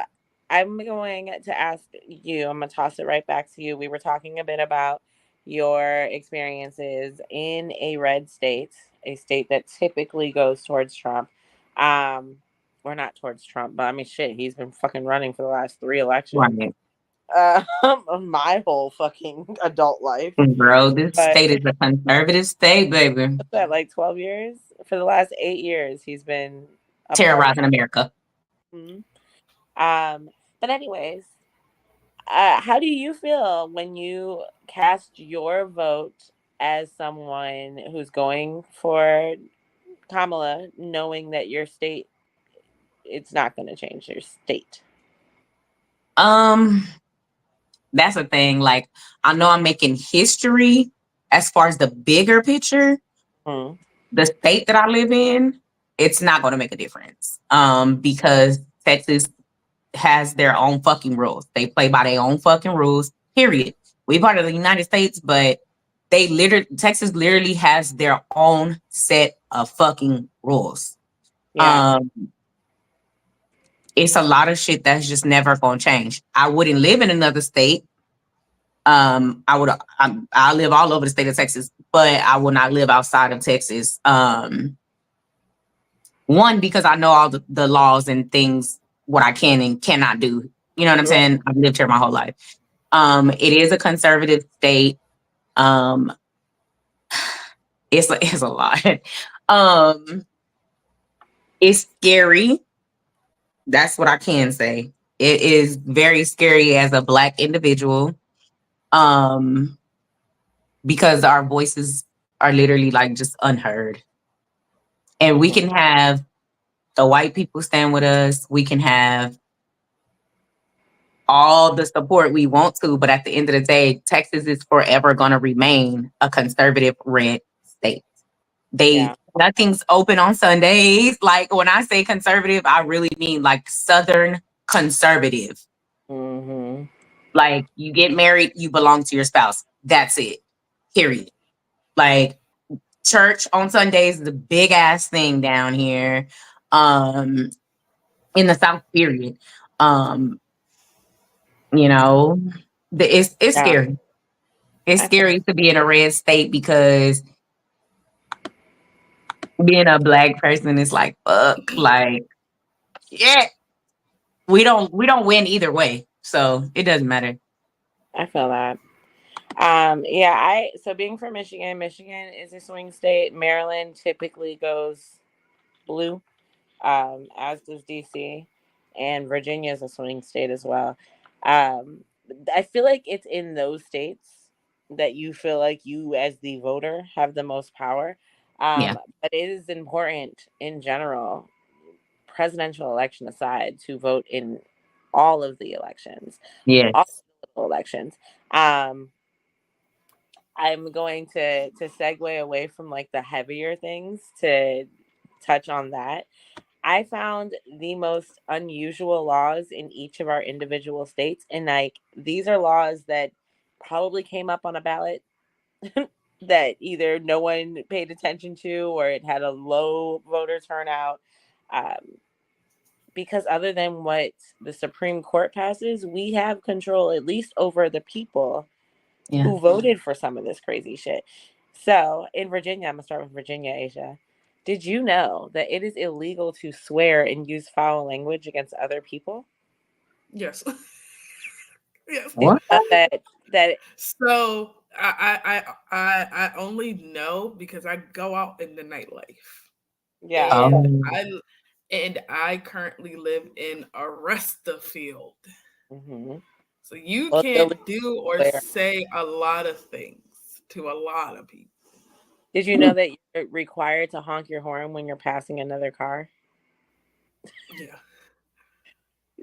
I'm going to ask you. I'm gonna toss it right back to you. We were talking a bit about your experiences in a red state, a state that typically goes towards Trump. Or not towards Trump, but I mean, shit, he's been fucking running for the last 3 elections. Right. My whole fucking adult life. Bro, this But state is a conservative state, baby. what's that, like 12 years? For the last 8 years, he's been a part of. Terrorizing America. Mhm. But anyways, how do you feel when you cast your vote as someone who's going for Kamala, knowing that your state, it's not going to change your state? Um, that's a thing. Like, I know I'm making history as far as the bigger picture. Hmm. The state that I live in, it's not going to make a difference. Because Texas has their own fucking rules. They play by their own fucking rules. Period. We're part of the United States, but Texas literally has their own set of fucking rules. Yeah. It's a lot of shit that's just never gonna change. I wouldn't live in another state. I live all over the state of Texas, but I will not live outside of Texas. One, because I know all the laws and things, what I can and cannot do. You know what I'm Right. saying? I've lived here my whole life. It is a conservative state. It's a lot. It's scary. That's what I can say. It is very scary as a Black individual. Because our voices are literally like just unheard. And we can have the white people stand with us. We can have all the support we want to, but at the end of the day, Texas is forever going to remain a conservative red state. Nothing's open on Sundays. Like when I say conservative, I really mean like Southern conservative. Mm-hmm. Like you get married, you belong to your spouse. That's it. Period. Like church on Sundays is a big ass thing down here. In the South, period. You know, it's scary. It's scary to be in a red state because being a Black person is like fuck. Like, yeah, we don't win either way. So it doesn't matter. I feel that. So being from Michigan, Michigan is a swing state. Maryland typically goes blue, as does DC, and Virginia is a swing state as well. I feel like it's in those states that you feel like you, as the voter, have the most power. But it is important in general, presidential election aside, to vote in all of the elections. Yes. All the elections. I'm going to segue away from like the heavier things to touch on that. I found the most unusual laws in each of our individual states, and like these are laws that probably came up on a ballot that either no one paid attention to or it had a low voter turnout. Because other than what the Supreme Court passes, we have control at least over the people who voted for some of this crazy shit. So in Virginia, I'm gonna start with Virginia, Asia. Did you know that it is illegal to swear and use foul language against other people? Yes. Yes. What? That So I only know because I go out in the nightlife. Yeah. And I currently live in Arrestafield. Mm-hmm. So you Well, can't do or swear. say a lot of things to a lot of people. Did you know that you're required to honk your horn when you're passing another car? Yeah.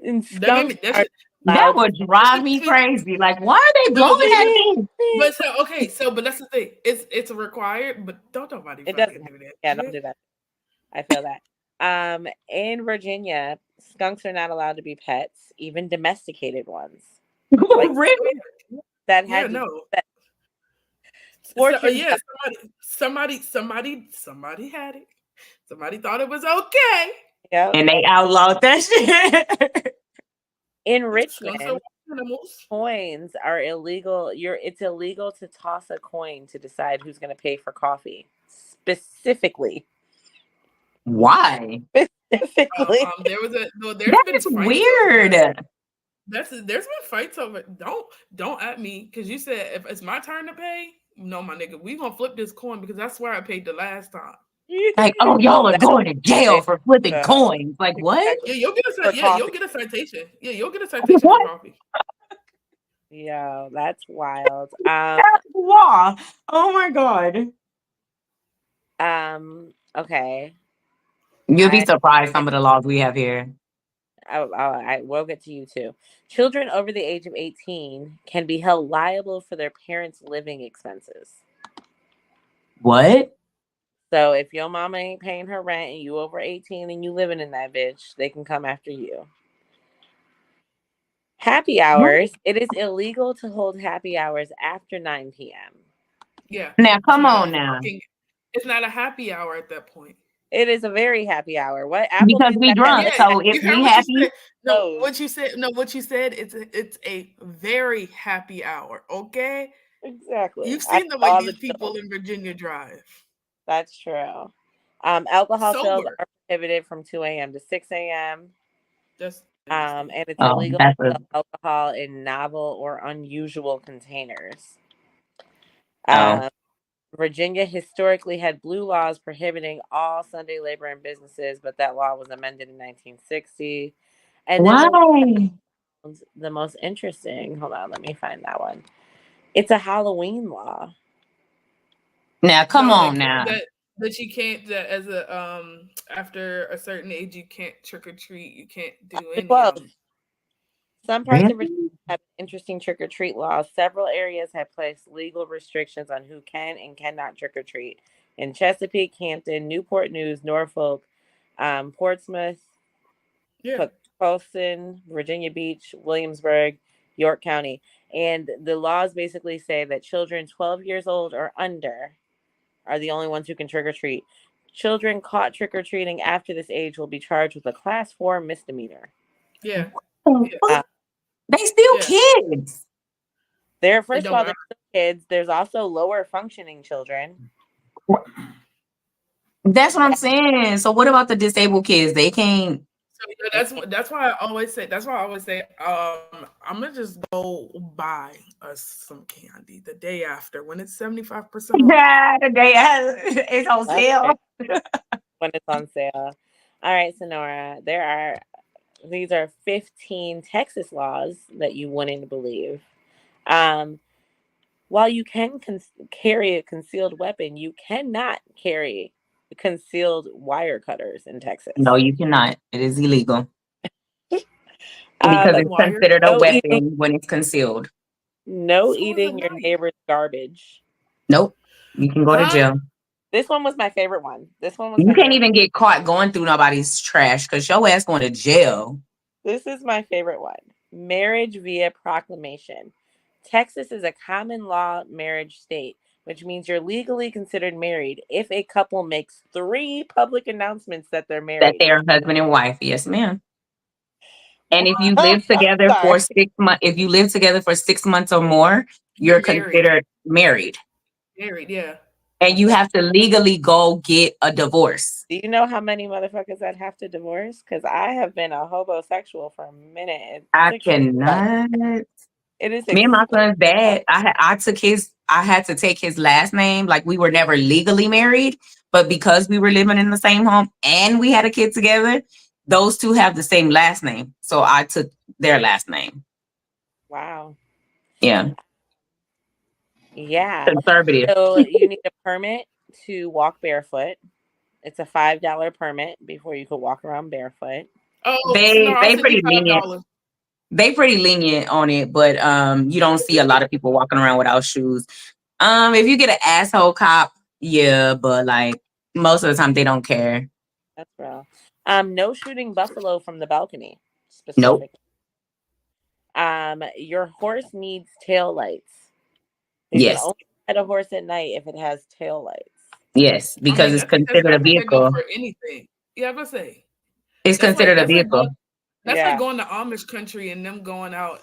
And That made me, skunks are That allowed would drive me crazy. Like, why are they blowing that thing? But but that's the thing. It's required, but don't nobody It fucking doesn't. do that. Yeah, don't do that. I feel that. In Virginia, skunks are not allowed to be pets, even domesticated ones. Like Really? that had that. Somebody had it. Somebody thought it was okay. Yeah. And they outlawed that shit. In Richmond, coins are illegal. It's illegal to toss a coin to decide who's going to pay for coffee. Specifically. Why? Specifically. There's been weird. There's been fights over. Don't at me because you said if it's my turn to pay. No, my nigga, we gonna flip this coin because that's where I paid the last time. Like, oh, y'all are going to jail for flipping coins. Like, what? Yeah, you'll get a citation. Yeah, you'll get a citation for coffee. Yeah, that's wild. That's law. Oh my god. Okay. You'll be surprised some of the laws we have here. I will get to you too. Children over the age of 18 can be held liable for their parents' living expenses. What? So if your mama ain't paying her rent and you over 18 and you living in that bitch, they can come after you. Happy hours. It is illegal to hold happy hours after 9 p.m. Yeah. Now, come on now. It's not a happy hour at that point. It is a very happy hour. What? Because we drunk. Yeah, so if we happy. What you said, it's a very happy hour, okay? Exactly. You've seen the way these people in Virginia drive. That's true. Alcohol sales are prohibited from 2 a.m. to 6 a.m. And it's illegal to sell alcohol in novel or unusual containers. Virginia historically had blue laws prohibiting all Sunday labor in businesses, but that law was amended in 1960. And then Why? the most interesting, hold on, let me find that one. It's a Halloween law. Now, come No, on now. that you can't, that as a after a certain age you can't trick or treat, you can't do any Well, of them. some parts of Really? Virginia have interesting trick or treat laws. Several areas have placed legal restrictions on who can and cannot trick or treat. In Chesapeake, Hampton, Newport News, Norfolk, Portsmouth, Yeah. Charleston, Virginia Beach, Williamsburg, York County. And the laws basically say that children 12 years old or under are the only ones who can trick or treat. Children caught trick or treating after this age will be charged with a class 4 misdemeanor. Yeah. Oh, Uh, they still Yeah. kids. They're It first of don't all, matter. they're still kids. There's also lower functioning children. That's what I'm saying. So what about the disabled kids? They can't. So yeah, that's why I always say I'm gonna just go buy us some candy the day after when it's 75% off. Yeah, the day it's on That's sale. fair, when it's on sale. All right, Sonora, these are 15 Texas laws that you wouldn't believe. While you can carry a concealed weapon, you cannot carry concealed wire cutters in Texas. No, you cannot. It is illegal Um, because it's Wire. considered a no eating, weapon when it's concealed. no So is a eating your knife. neighbor's garbage. Nope. You can go to Huh? jail. This one was my favorite one. This one was You my can't favorite. even get caught going through nobody's trash because your ass going to jail. This is my favorite one. Marriage via proclamation. Texas is a common law marriage state, which means you're legally considered married if a couple makes 3 public announcements that they're That married. they're husband and wife. Yes, ma'am. And if you live together for Sorry. 6 months, if you live together for 6 months or more, you're You're married. considered married. Married, yeah. And you have to legally go get a divorce. Do you know how many motherfuckers I'd have to divorce? Because I have been a homosexual for a minute. It's I expensive. cannot. It is Me and my son's expensive. dad, I had to take his last name. Like we were never legally married, but because we were living in the same home and we had a kid together, those two have the same last name. So I took their last name. Wow. Yeah. Yeah. Conservative. So you need a permit to walk barefoot. It's a $5 permit before you could walk around barefoot. Oh, so no, They I'll they send you pretty lenient. $5. They pretty lenient on it, but you don't see a lot of people walking around without shoes. If you get an asshole cop, yeah, but like most of the time they don't care. That's real. No shooting buffalo from the balcony. Nope. Specific. Your horse needs tail lights. You can Yes. only ride a horse at night if it has tail lights. Yes, I because mean, it's considered I a think that go vehicle. for anything. Yeah, I'm gonna say It's that's like considered a vehicle. that's Yeah. like going to Amish country and them going out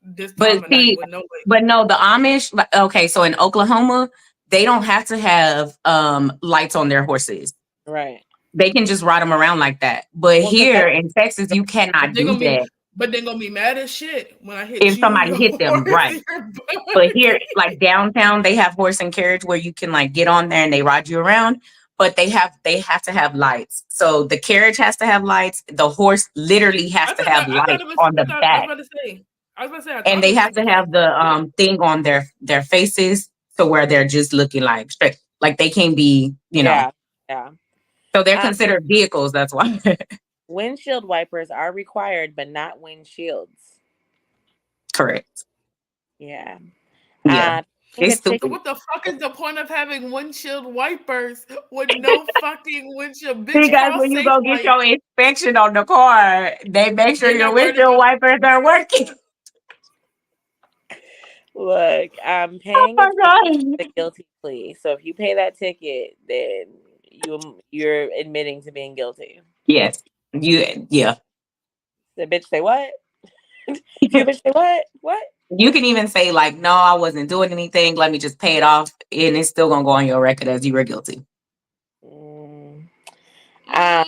this But time of night see, with no light. but no, the Amish, okay, so in Oklahoma, they don't have to have lights on their horses. Right. They can just ride them around like that. But Well, 'cause here that's in Texas, you But cannot they're do gonna be that but they're gonna be mad as shit when I hit if you, somebody your hit them, horse, right? and your But here, buggy. like downtown, they have horse and carriage where you can like get on there and they ride you around. But they have to have lights. So the carriage has to have lights. The horse literally has to have I thought lights it was. on I the thought I was back, about to say. I was about to say. I and thought it they was have like to a have the thing on their faces to where they're just looking like straight, like they can be, yeah. Yeah. So they're Um, considered vehicles. That's why. windshield wipers are required, but not windshields. Correct. Yeah. Yeah, Paying it's a ticket. So stupid what the fuck is the point of having windshield wipers with no fucking windshield? Bitch, because call when you Safe go get Light. your inspection on the car, they make sure They're your not worried windshield about. wipers are working. Look, Oh paying a my ticket is god. a guilty plea. So if you pay that ticket, then you're admitting to being guilty. Yes. Yeah. The bitch say what? You bitch say what? What? You can even say like, no, I wasn't doing anything. Let me just pay it off, and it's still gonna go on your record as you were guilty. Mm. I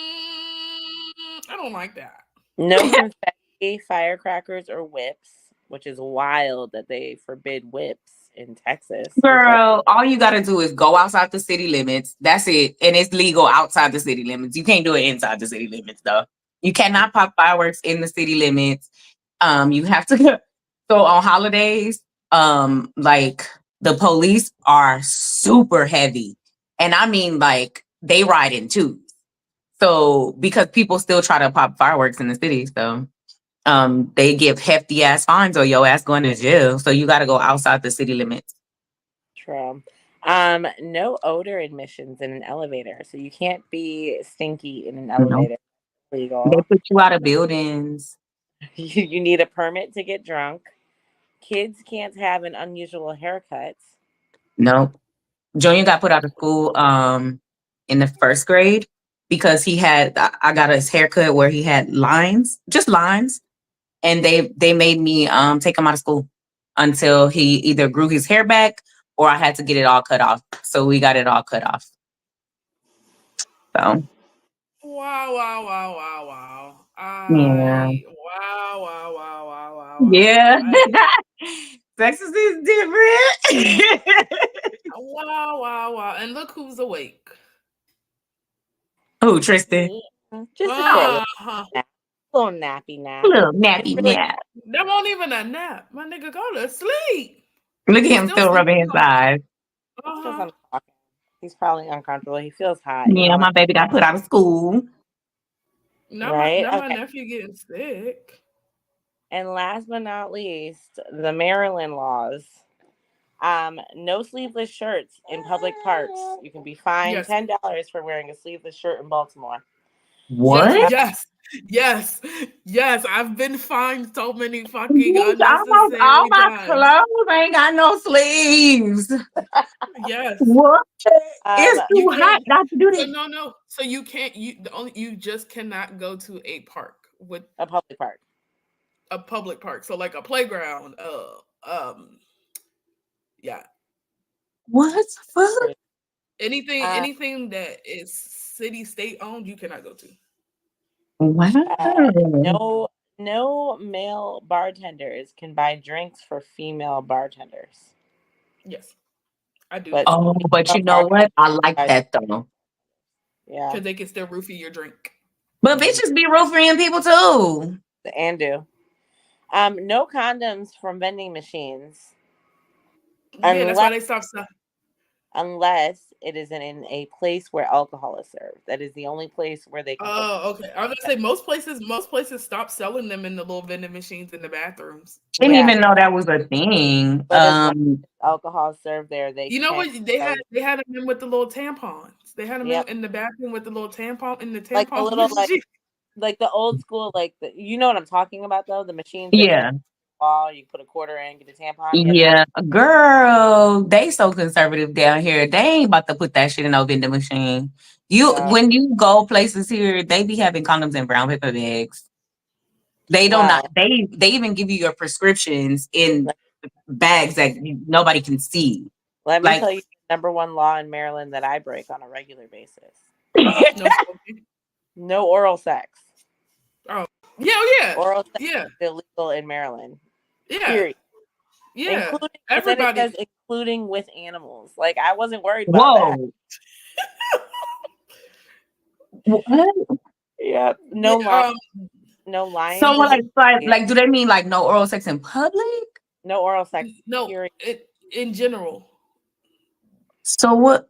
don't like that. No confetti, firecrackers, or whips, which is wild that they forbid whips in Texas. Girl, all you gotta do is go outside the city limits. That's it. And it's legal outside the city limits. You can't do it inside the city limits though. You cannot pop fireworks in the city limits. You have to so on holidays, like the police are super heavy. And I mean like they ride in twos. So because people still try to pop fireworks in the city, so they give hefty ass fines or your ass going to jail. So you got to go outside the city limits. True. No odor admissions in an elevator, so you can't be stinky in an elevator. They Legal. put you out of buildings. You need a permit to get drunk. Kids can't have an unusual haircut. No, Junior got put out of school in the first grade because I got his haircut where he had lines, just lines, and they made me take him out of school until he either grew his hair back or I had to get it all cut off. So we got it all cut off. So Wow, wow, wow, wow, wow. yeah. Wow, wow, wow, wow, wow. Yeah. Wow. Texas is different. Wow, wow, wow. And look who's awake. Oh, Tristan. Just a short Uh-huh. little nappy nap. Little nappy Really- nap. That won't even a nap. My nigga, go to sleep. Look at him Still still rubbing his sleeping. eyes. Uh-huh. He's probably uncomfortable. He feels hot. Yeah, my baby got put out of school. Now, Right? my Okay. nephew getting sick. And last but not least, the Maryland laws. No sleeveless shirts in public parks. You can be fined Yes. $10 for wearing a sleeveless shirt in Baltimore. What? Yes. I've been fined so many fucking Almost unnecessary all my times. clothes ain't got no sleeves. Yes. What? It's You too hot can't- not to do So that. no. So you can't. You just cannot go to a park with A public park. a public park. So like a playground. Yeah. What the fuck? Anything that is city state owned, you cannot go to. Wow. No male bartenders can buy drinks for female bartenders. Yes, I do. But- Oh, but you know what? I like that though. Yeah, Because they can still roofie your drink. But bitches be roofing people too. and do. No condoms from vending machines Yeah, that's why they stopped stuff. unless it is in a place where alcohol is served. That is the only place where they can. Oh, okay. I was gonna say most places stopped selling them in the little vending machines in the bathrooms. Didn't Yeah. even know that was a thing. But alcohol served there. They You know what? can't They sell had them in with the little tampons. They had them Yep. in the bathroom with the little tampon in the tampon like the little machine. like the old school you know what I'm talking about though, the machines that Yeah. wall, you put a quarter in, get a tampon. Yeah. Girl, they so conservative down here. They ain't about to put that shit in no vending machine. When you go places here, they be having condoms in brown paper bags. They don't Wow. they even give you your prescriptions in bags that nobody can see. Let me Like- tell you the number one law in Maryland that I break on a regular basis. No smoking. No oral sex. Yeah. Oral sex Yeah. is illegal in Maryland. Yeah. Period. Yeah. Including, but then it Everybody. says including with animals. Like I wasn't worried about that. Whoa. What? Yeah. No Yeah, line. No lying. So like do they mean like no oral sex in public? No oral sex. No, Period. in general. So what?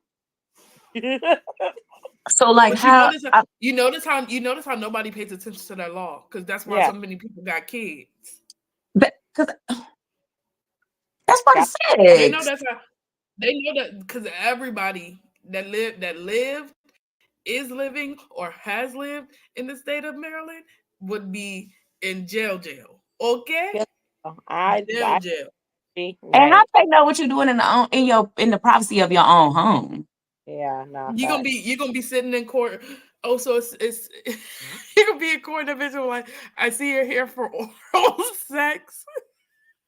So like But how you notice how nobody pays attention to that law because that's why Yeah. so many people got kids. because that's what it They know says. they know that because everybody that lived, is living, or has lived in the state of Maryland would be in jail. Okay, I jail. And right. how they know what you're doing in the privacy of your own home? Yeah, no. You're gonna be sitting in court. Oh, so it's you're gonna be in court and visual like I see you're here for oral sex.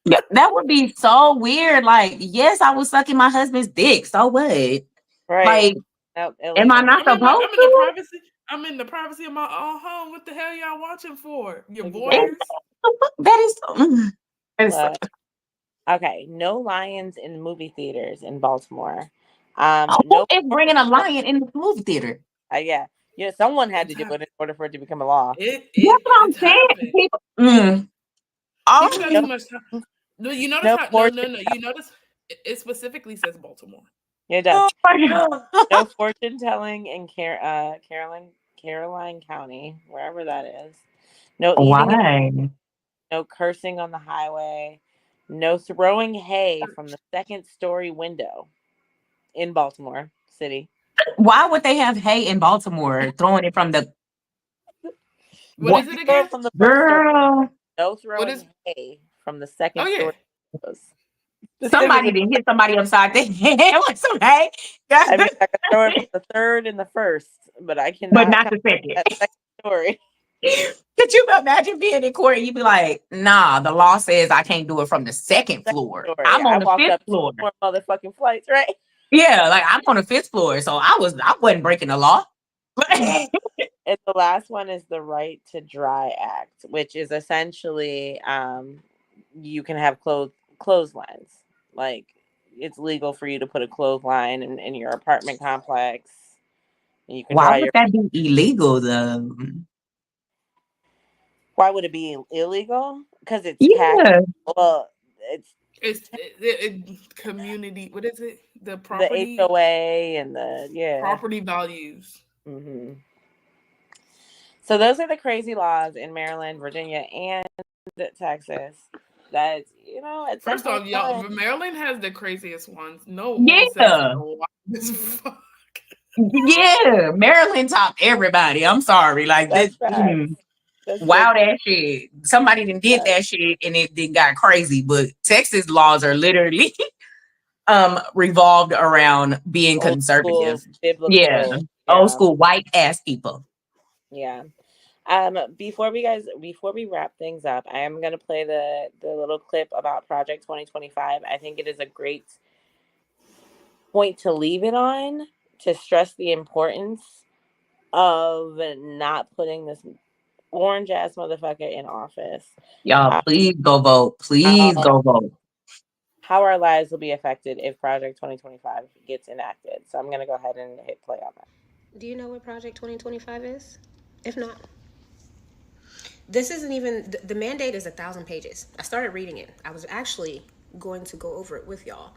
Yeah, that would be so weird. Like, yes, I was sucking my husband's dick. So what? Right. Like, Nope, am I not supposed to? I'm in the privacy of my own home. What the hell y'all watching for? Your Exactly. voyeurs? That is. Okay, no lions in movie theaters in Baltimore. Who No, is bringing a lion in the movie theater? yeah, someone had to It's do it in happening. order for it to become a law. That's what I'm It's saying. happening. People, People got No, too much time. No, you notice no how? No, fortune. no, no. You notice it specifically says Baltimore. Yeah, it does. oh, No fortune telling in Caroline County, wherever that is. No eating, why? no cursing on the highway. No throwing hay from the second story window in Baltimore City. Why would they have hay in Baltimore throwing it from the What what is it Throw again? it from the first story. girl? No What is? throwing hay from the Oh second yeah. story windows. Somebody Specifically, didn't hit somebody upside the head with some hay. I mean, I can throw it from the third and the first, but I But cannot not come the second. that second story. Could you imagine being in court and you'd be like, nah, the law says I can't do it from the second Second floor. story. I'm I on the walked fifth up two floor. more motherfucking flights, right? Yeah, like I'm on the fifth floor. So I wasn't breaking the law. And the last one is the Right to Dry Act, which is essentially you can have clotheslines. Like it's legal for you to put a clothesline in your apartment complex. And you can Why dry would your. that be illegal though? Why would it be illegal? Because it's tax. Yeah. Well, it's It's community. What is it? The the property HOA and the yeah. property values. hmm So those are the crazy laws in Maryland, Virginia, and Texas. That at some First point off, in y'all, time, Maryland has the craziest ones. No one says Yeah. the wildest fuck. Yeah. Maryland top everybody. I'm sorry. Like that that's facts. That's big wild ass shit. Somebody done did facts. that shit and it then got crazy. But Texas laws are literally revolved around being Old conservative. school, Yeah. biblical. Old Yeah, school white ass people. yeah. Before we wrap things up, I am gonna play the little clip about Project 2025. I think it is a great point to leave it on to stress the importance of not putting this orange ass motherfucker in office. Y'all, Uh, please go vote. Please how, go vote. how our lives will be affected if Project 2025 gets enacted. So I'm going to go ahead and hit play on that. Do you know what Project 2025 is? If not, this isn't even the mandate is 1,000 pages. I started reading it. I was actually going to go over it with y'all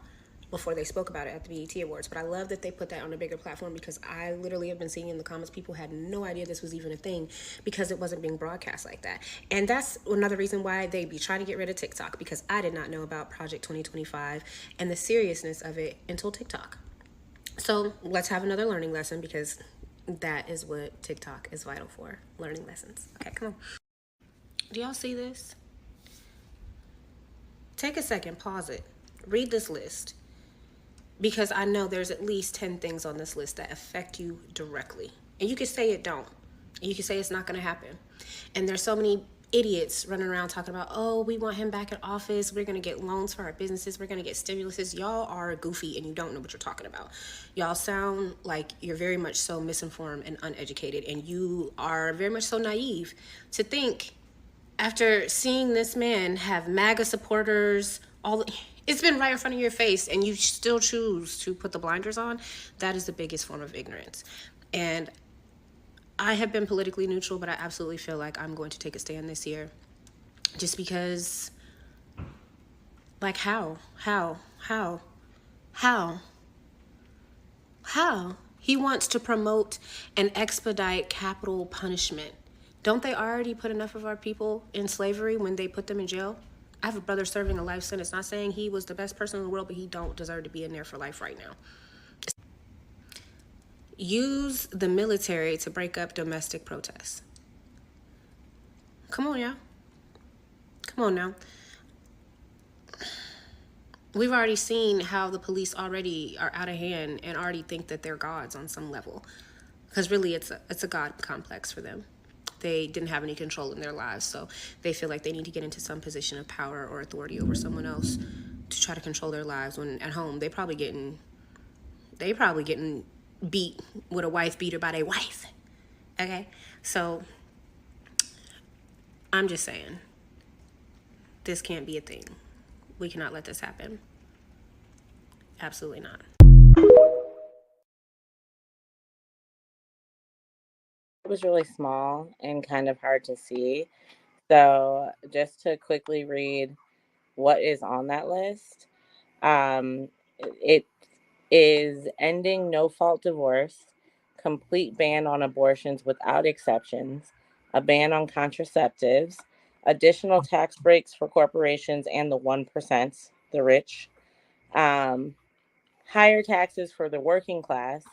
before they spoke about it at the BET Awards, but I love that they put that on a bigger platform because I literally have been seeing in the comments people had no idea this was even a thing because it wasn't being broadcast like that. And that's another reason why they be trying to get rid of TikTok, because I did not know about Project 2025 and the seriousness of it until TikTok. So let's have another learning lesson because that is what TikTok is vital for, learning lessons. Okay, come on. Do y'all see this? Take a second, pause it, read this list, because I know there's at least 10 things on this list that affect you directly. And you can say it don't. You can say it's not going to happen. And there's so many idiots running around talking about, oh, we want him back in office. We're going to get loans for our businesses. We're going to get stimuluses. Y'all are goofy and you don't know what you're talking about. Y'all sound like you're very much so misinformed and uneducated. And you are very much so naive to think after seeing this man have MAGA supporters, it's been right in front of your face and you still choose to put the blinders on. That is the biggest form of ignorance. And I have been politically neutral, but I absolutely feel like I'm going to take a stand this year just because, like, how he wants to promote and expedite capital punishment. Don't they already put enough of our people in slavery when they put them in jail? I have a brother serving a life sentence. Not saying he was the best person in the world, but he don't deserve to be in there for life right now. Use the military to break up domestic protests. Come on, y'all. Come on now. We've already seen how the police already are out of hand and already think that they're gods on some level. Because really, it's a god complex for them. They didn't have any control in their lives, so they feel like they need to get into some position of power or authority over someone else to try to control their lives. When at home, they probably getting beat with a wife beater by their wife. Okay, so I'm just saying, this can't be a thing. We cannot let this happen. Absolutely not. It was really small and kind of hard to see. So, just to quickly read what is on that list, it is ending no fault divorce, complete ban on abortions without exceptions, a ban on contraceptives, additional tax breaks for corporations and the 1%, the rich, um, higher taxes for the working class,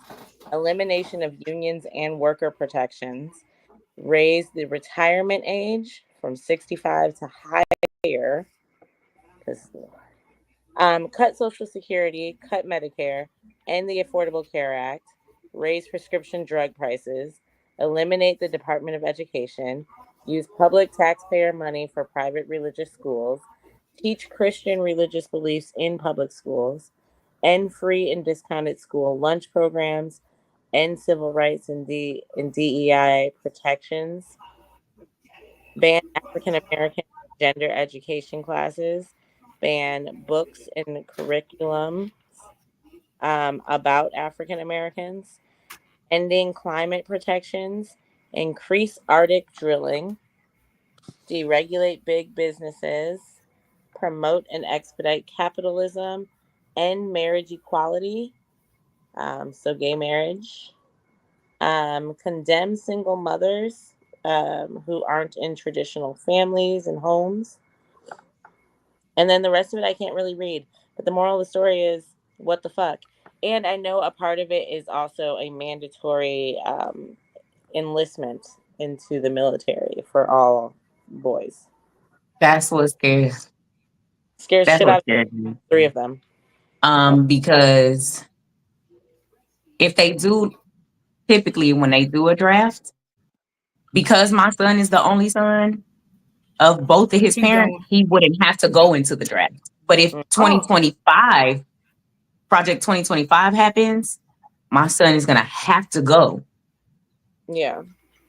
elimination of unions and worker protections, raise the retirement age from 65 to higher, because cut Social Security, cut Medicare, and the Affordable Care Act, raise prescription drug prices, eliminate the Department of Education, use public taxpayer money for private religious schools, teach Christian religious beliefs in public schools, end free and discounted school lunch programs, end civil rights and DEI protections, ban African American gender education classes, ban books and curriculum about African Americans, ending climate protections, increase Arctic drilling, deregulate big businesses, promote and expedite capitalism, end marriage equality, so gay marriage, condemn single mothers who aren't in traditional families and homes. And then the rest of it I can't really read. But the moral of the story is what the fuck. And I know a part of it is also a mandatory enlistment into the military for all boys. That's what scares. Scares That's shit what out of scares me. three of them. Because if they do, typically when they do a draft, because my son is the only son of both of his He's parents, going. he wouldn't have to go into the draft. But if Mm. 2025, Project 2025 happens, my son is gonna have to go. Yeah.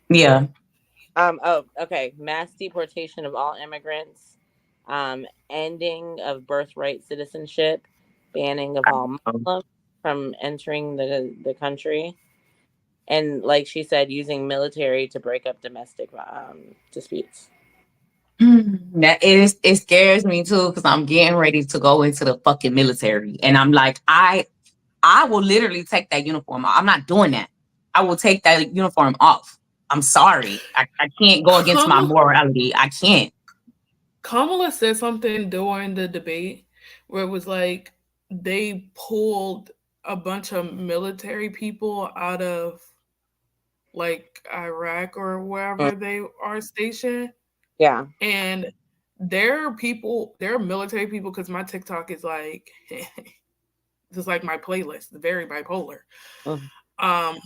Yeah. Oh, okay. Mass deportation of all immigrants. Ending of birthright citizenship. Banning of all Muslims from entering the country. And like she said, using military to break up domestic disputes. That it scares me too because I'm getting ready to go into the fucking military, and I'm like, I will literally take that uniform off. I'm not doing that. I will take that uniform off. I'm sorry, I can't go against my Kamala, morality. I can't. Kamala said something during the debate where it was like they pulled a bunch of military people out of like Iraq or Mm. wherever they are stationed. Yeah. And there are people, there are military people, because my TikTok is like, just like my playlist, very bipolar. Mm. Um,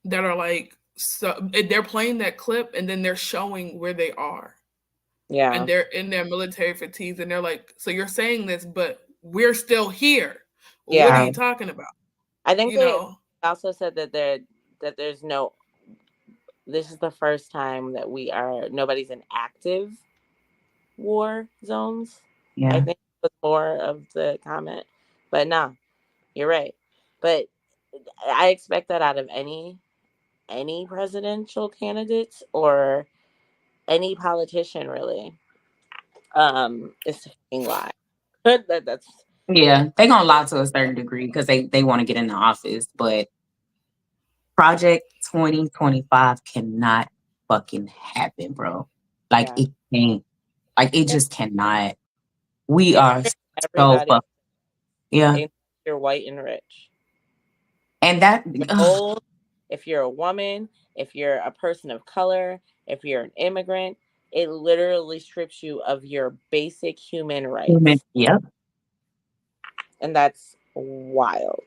that are like, so they're playing that clip and then they're showing where they are. Yeah. And they're in their military fatigues and they're like, so you're saying this, but we're still here. What are Yeah. you talking about? I think You they know, also said that there's no, this is the first time that nobody's in active war zones. I Yeah, think was more of the comment. But nah, you're right. But I expect that out of any presidential candidates or any politician really. It's a fucking lie. That's yeah, they gonna lie to a certain degree because they want to get in the office, but Project 2025 cannot fucking happen, bro. Like yeah. it can't. Like it just cannot. We are so Everybody, fucked. Yeah, if you're white and rich. and that. You're old, if you're a woman, if you're a person of color, if you're an immigrant, it literally strips you of your basic human rights. Yep. And that's wild.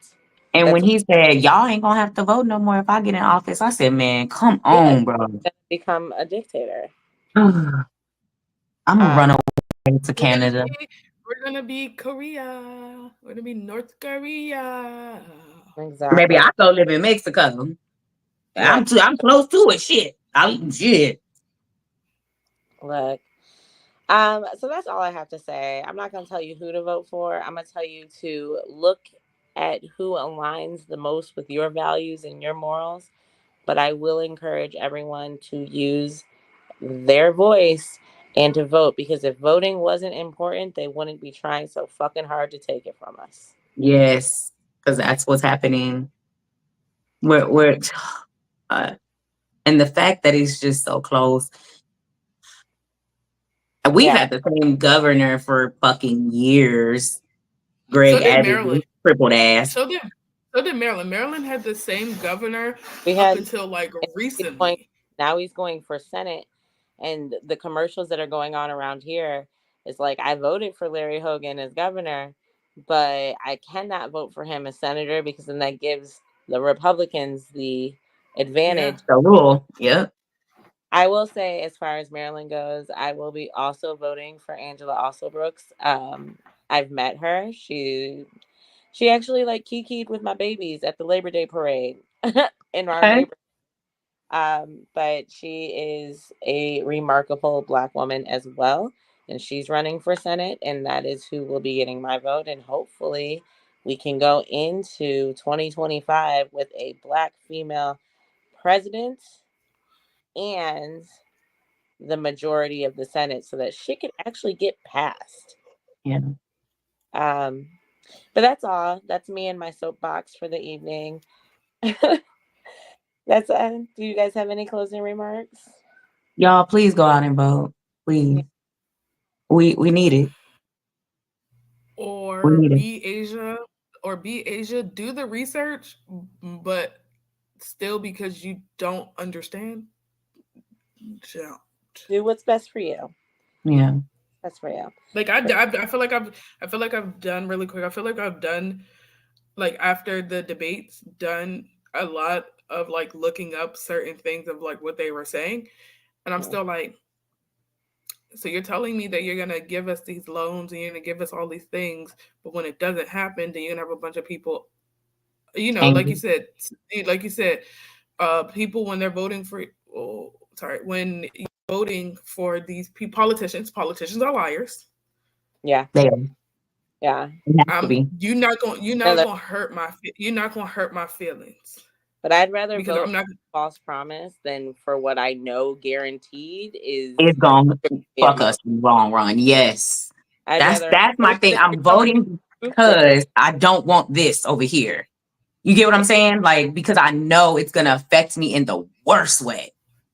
And when That's, he said, "Y'all ain't gonna have to vote no more if I get in office," I said, "Man, come yeah, on, bro. gonna become a dictator. I'm gonna run Um, away to we're gonna Canada. we're gonna be Korea. We're gonna be North Korea. Maybe exactly. I go live in Mexico. Look, I'm close to it. Shit, shit. look. So that's all I have to say. I'm not going to tell you who to vote for. I'm going to tell you to look at who aligns the most with your values and your morals. But I will encourage everyone to use their voice and to vote, because if voting wasn't important, they wouldn't be trying so fucking hard to take it from us. Yes, because that's what's happening. We're and the fact that it's just so close. And we've Yeah. had the same governor for fucking years. So Greg did Abbott, Maryland. crippled ass. So did Maryland. Maryland had the same governor We up had until like he's going, recently. now he's going for Senate, and the commercials that are going on around here is like, I voted for Larry Hogan as governor, but I cannot vote for him as senator because then that gives the Republicans the advantage. Yeah. The rule. Yep. I will say, as far as Maryland goes, I will be also voting for Angela Alsobrooks. I've met her. She actually like kikied with my babies at the Labor Day parade in our Okay. neighborhood. But she is a remarkable Black woman as well, and she's running for Senate, and that is who will be getting my vote. And hopefully, we can go into 2025 with a Black female president and the majority of the Senate, so that she could actually get passed. Yeah. Um, but that's all. That's me and my soapbox for the evening. That's do you guys have any closing remarks? Y'all, please go out and vote. Please. We need it. We Or need it. be Asia, do the research, but still, because you don't understand, don't. Do what's best for you. Yeah. That's for you. Like I feel like I've done really quick. I feel like I've done, like, after the debates, done a lot of like looking up certain things of like what they were saying, and I'm still like, so you're telling me that you're gonna give us these loans and you're gonna give us all these things, but when it doesn't happen, then you're gonna have a bunch of people, like Angry. you said, people when they're voting for, when you're voting for these politicians are liars. Yeah. They Yeah. have to be. You're not gonna hurt my feelings. But I'd rather Because vote I'm not. for false promise than for what I know guaranteed is It's gonna fuck my us in the long run. Yes. I'd That's rather my hope thing. that I'm you're telling voting the truth than because I don't want this over here. You get what I'm saying? Like, because I know it's gonna affect me in the worst way.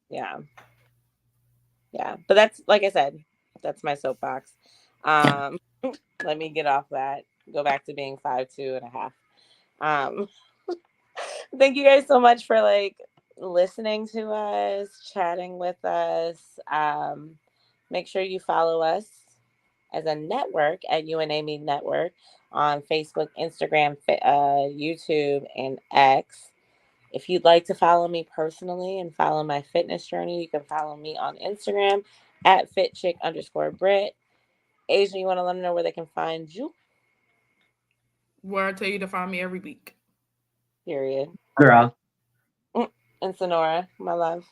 yeah. Yeah. But that's, like I said, that's my soapbox. Let me get off that. Go back to being 5'2.5". Thank you guys so much for like listening to us, chatting with us. Make sure you follow us as a network at UNAME Network on Facebook, Instagram, YouTube, and X. If you'd like to follow me personally and follow my fitness journey, you can follow me on Instagram at fitchick_Brit. Asia, you want to let them know where they can find you? Where I tell you to find me every week. Period. Girl. And Sonora, my love.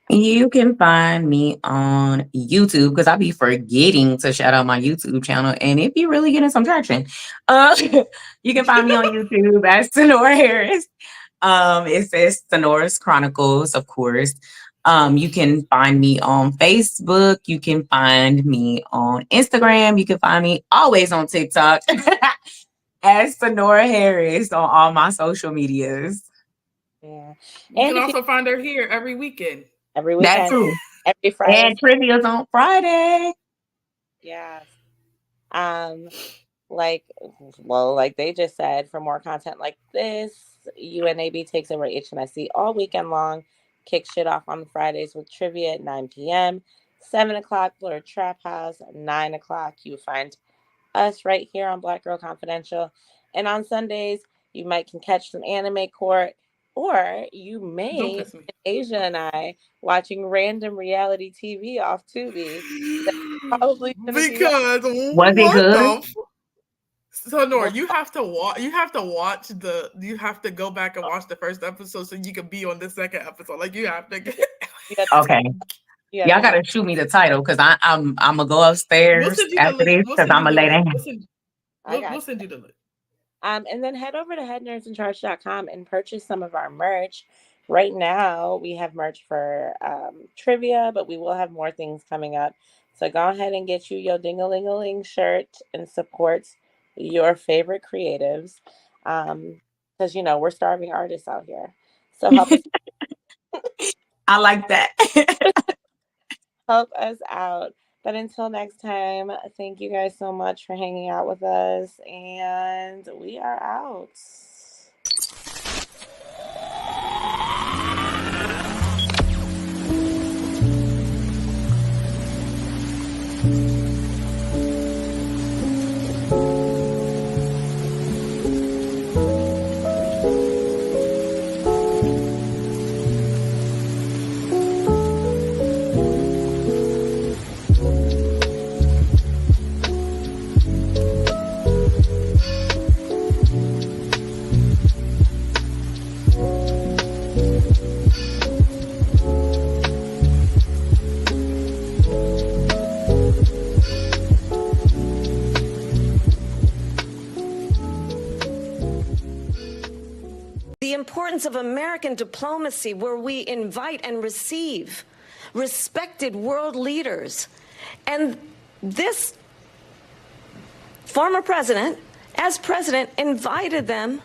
You can find me on YouTube because I be forgetting to shout out my YouTube channel, and it be really getting some traction. You can find me on YouTube as Sonora Harris. It says Sonora's Chronicles, of course. You can find me on Facebook. You can find me on Instagram. You can find me always on TikTok as Sonora Harris on all my social medias. Yeah. You can also find her here every weekend. Every weekend. That too. Every Friday. And trivia's on Friday. Yes. Like they just said, for more content like this, UNAB takes over HNIC all weekend long. Kick shit off on Fridays with trivia at 9 p.m. 7 o'clock, Blur Trap House. 9 o'clock, you find us right here on Black Girl Confidential. And on Sundays, you might can catch some anime court, or you may, Asia and I, watching random reality TV off Tubi. That's probably because was it good? So Nora, you have to watch. You have to go back and watch the first episode so you can be on the second episode. Like you have to. Okay. Yeah, Y'all gotta shoot me the title because I'm gonna go upstairs We'll send you the after link. this We'll because send you I'm gonna the lay link. down. I We'll send you the link. And then head over to headnerdsincharge.com and purchase some of our merch. Right now, we have merch for trivia, but we will have more things coming up. So go ahead and get you your ding-a-ling-a-ling shirt and support your favorite creatives. Because, we're starving artists out here. So help us I like that. help us out. But until next time, thank you guys so much for hanging out with us. And we are out. The importance of American diplomacy, where we invite and receive respected world leaders. And this former president, as president, invited them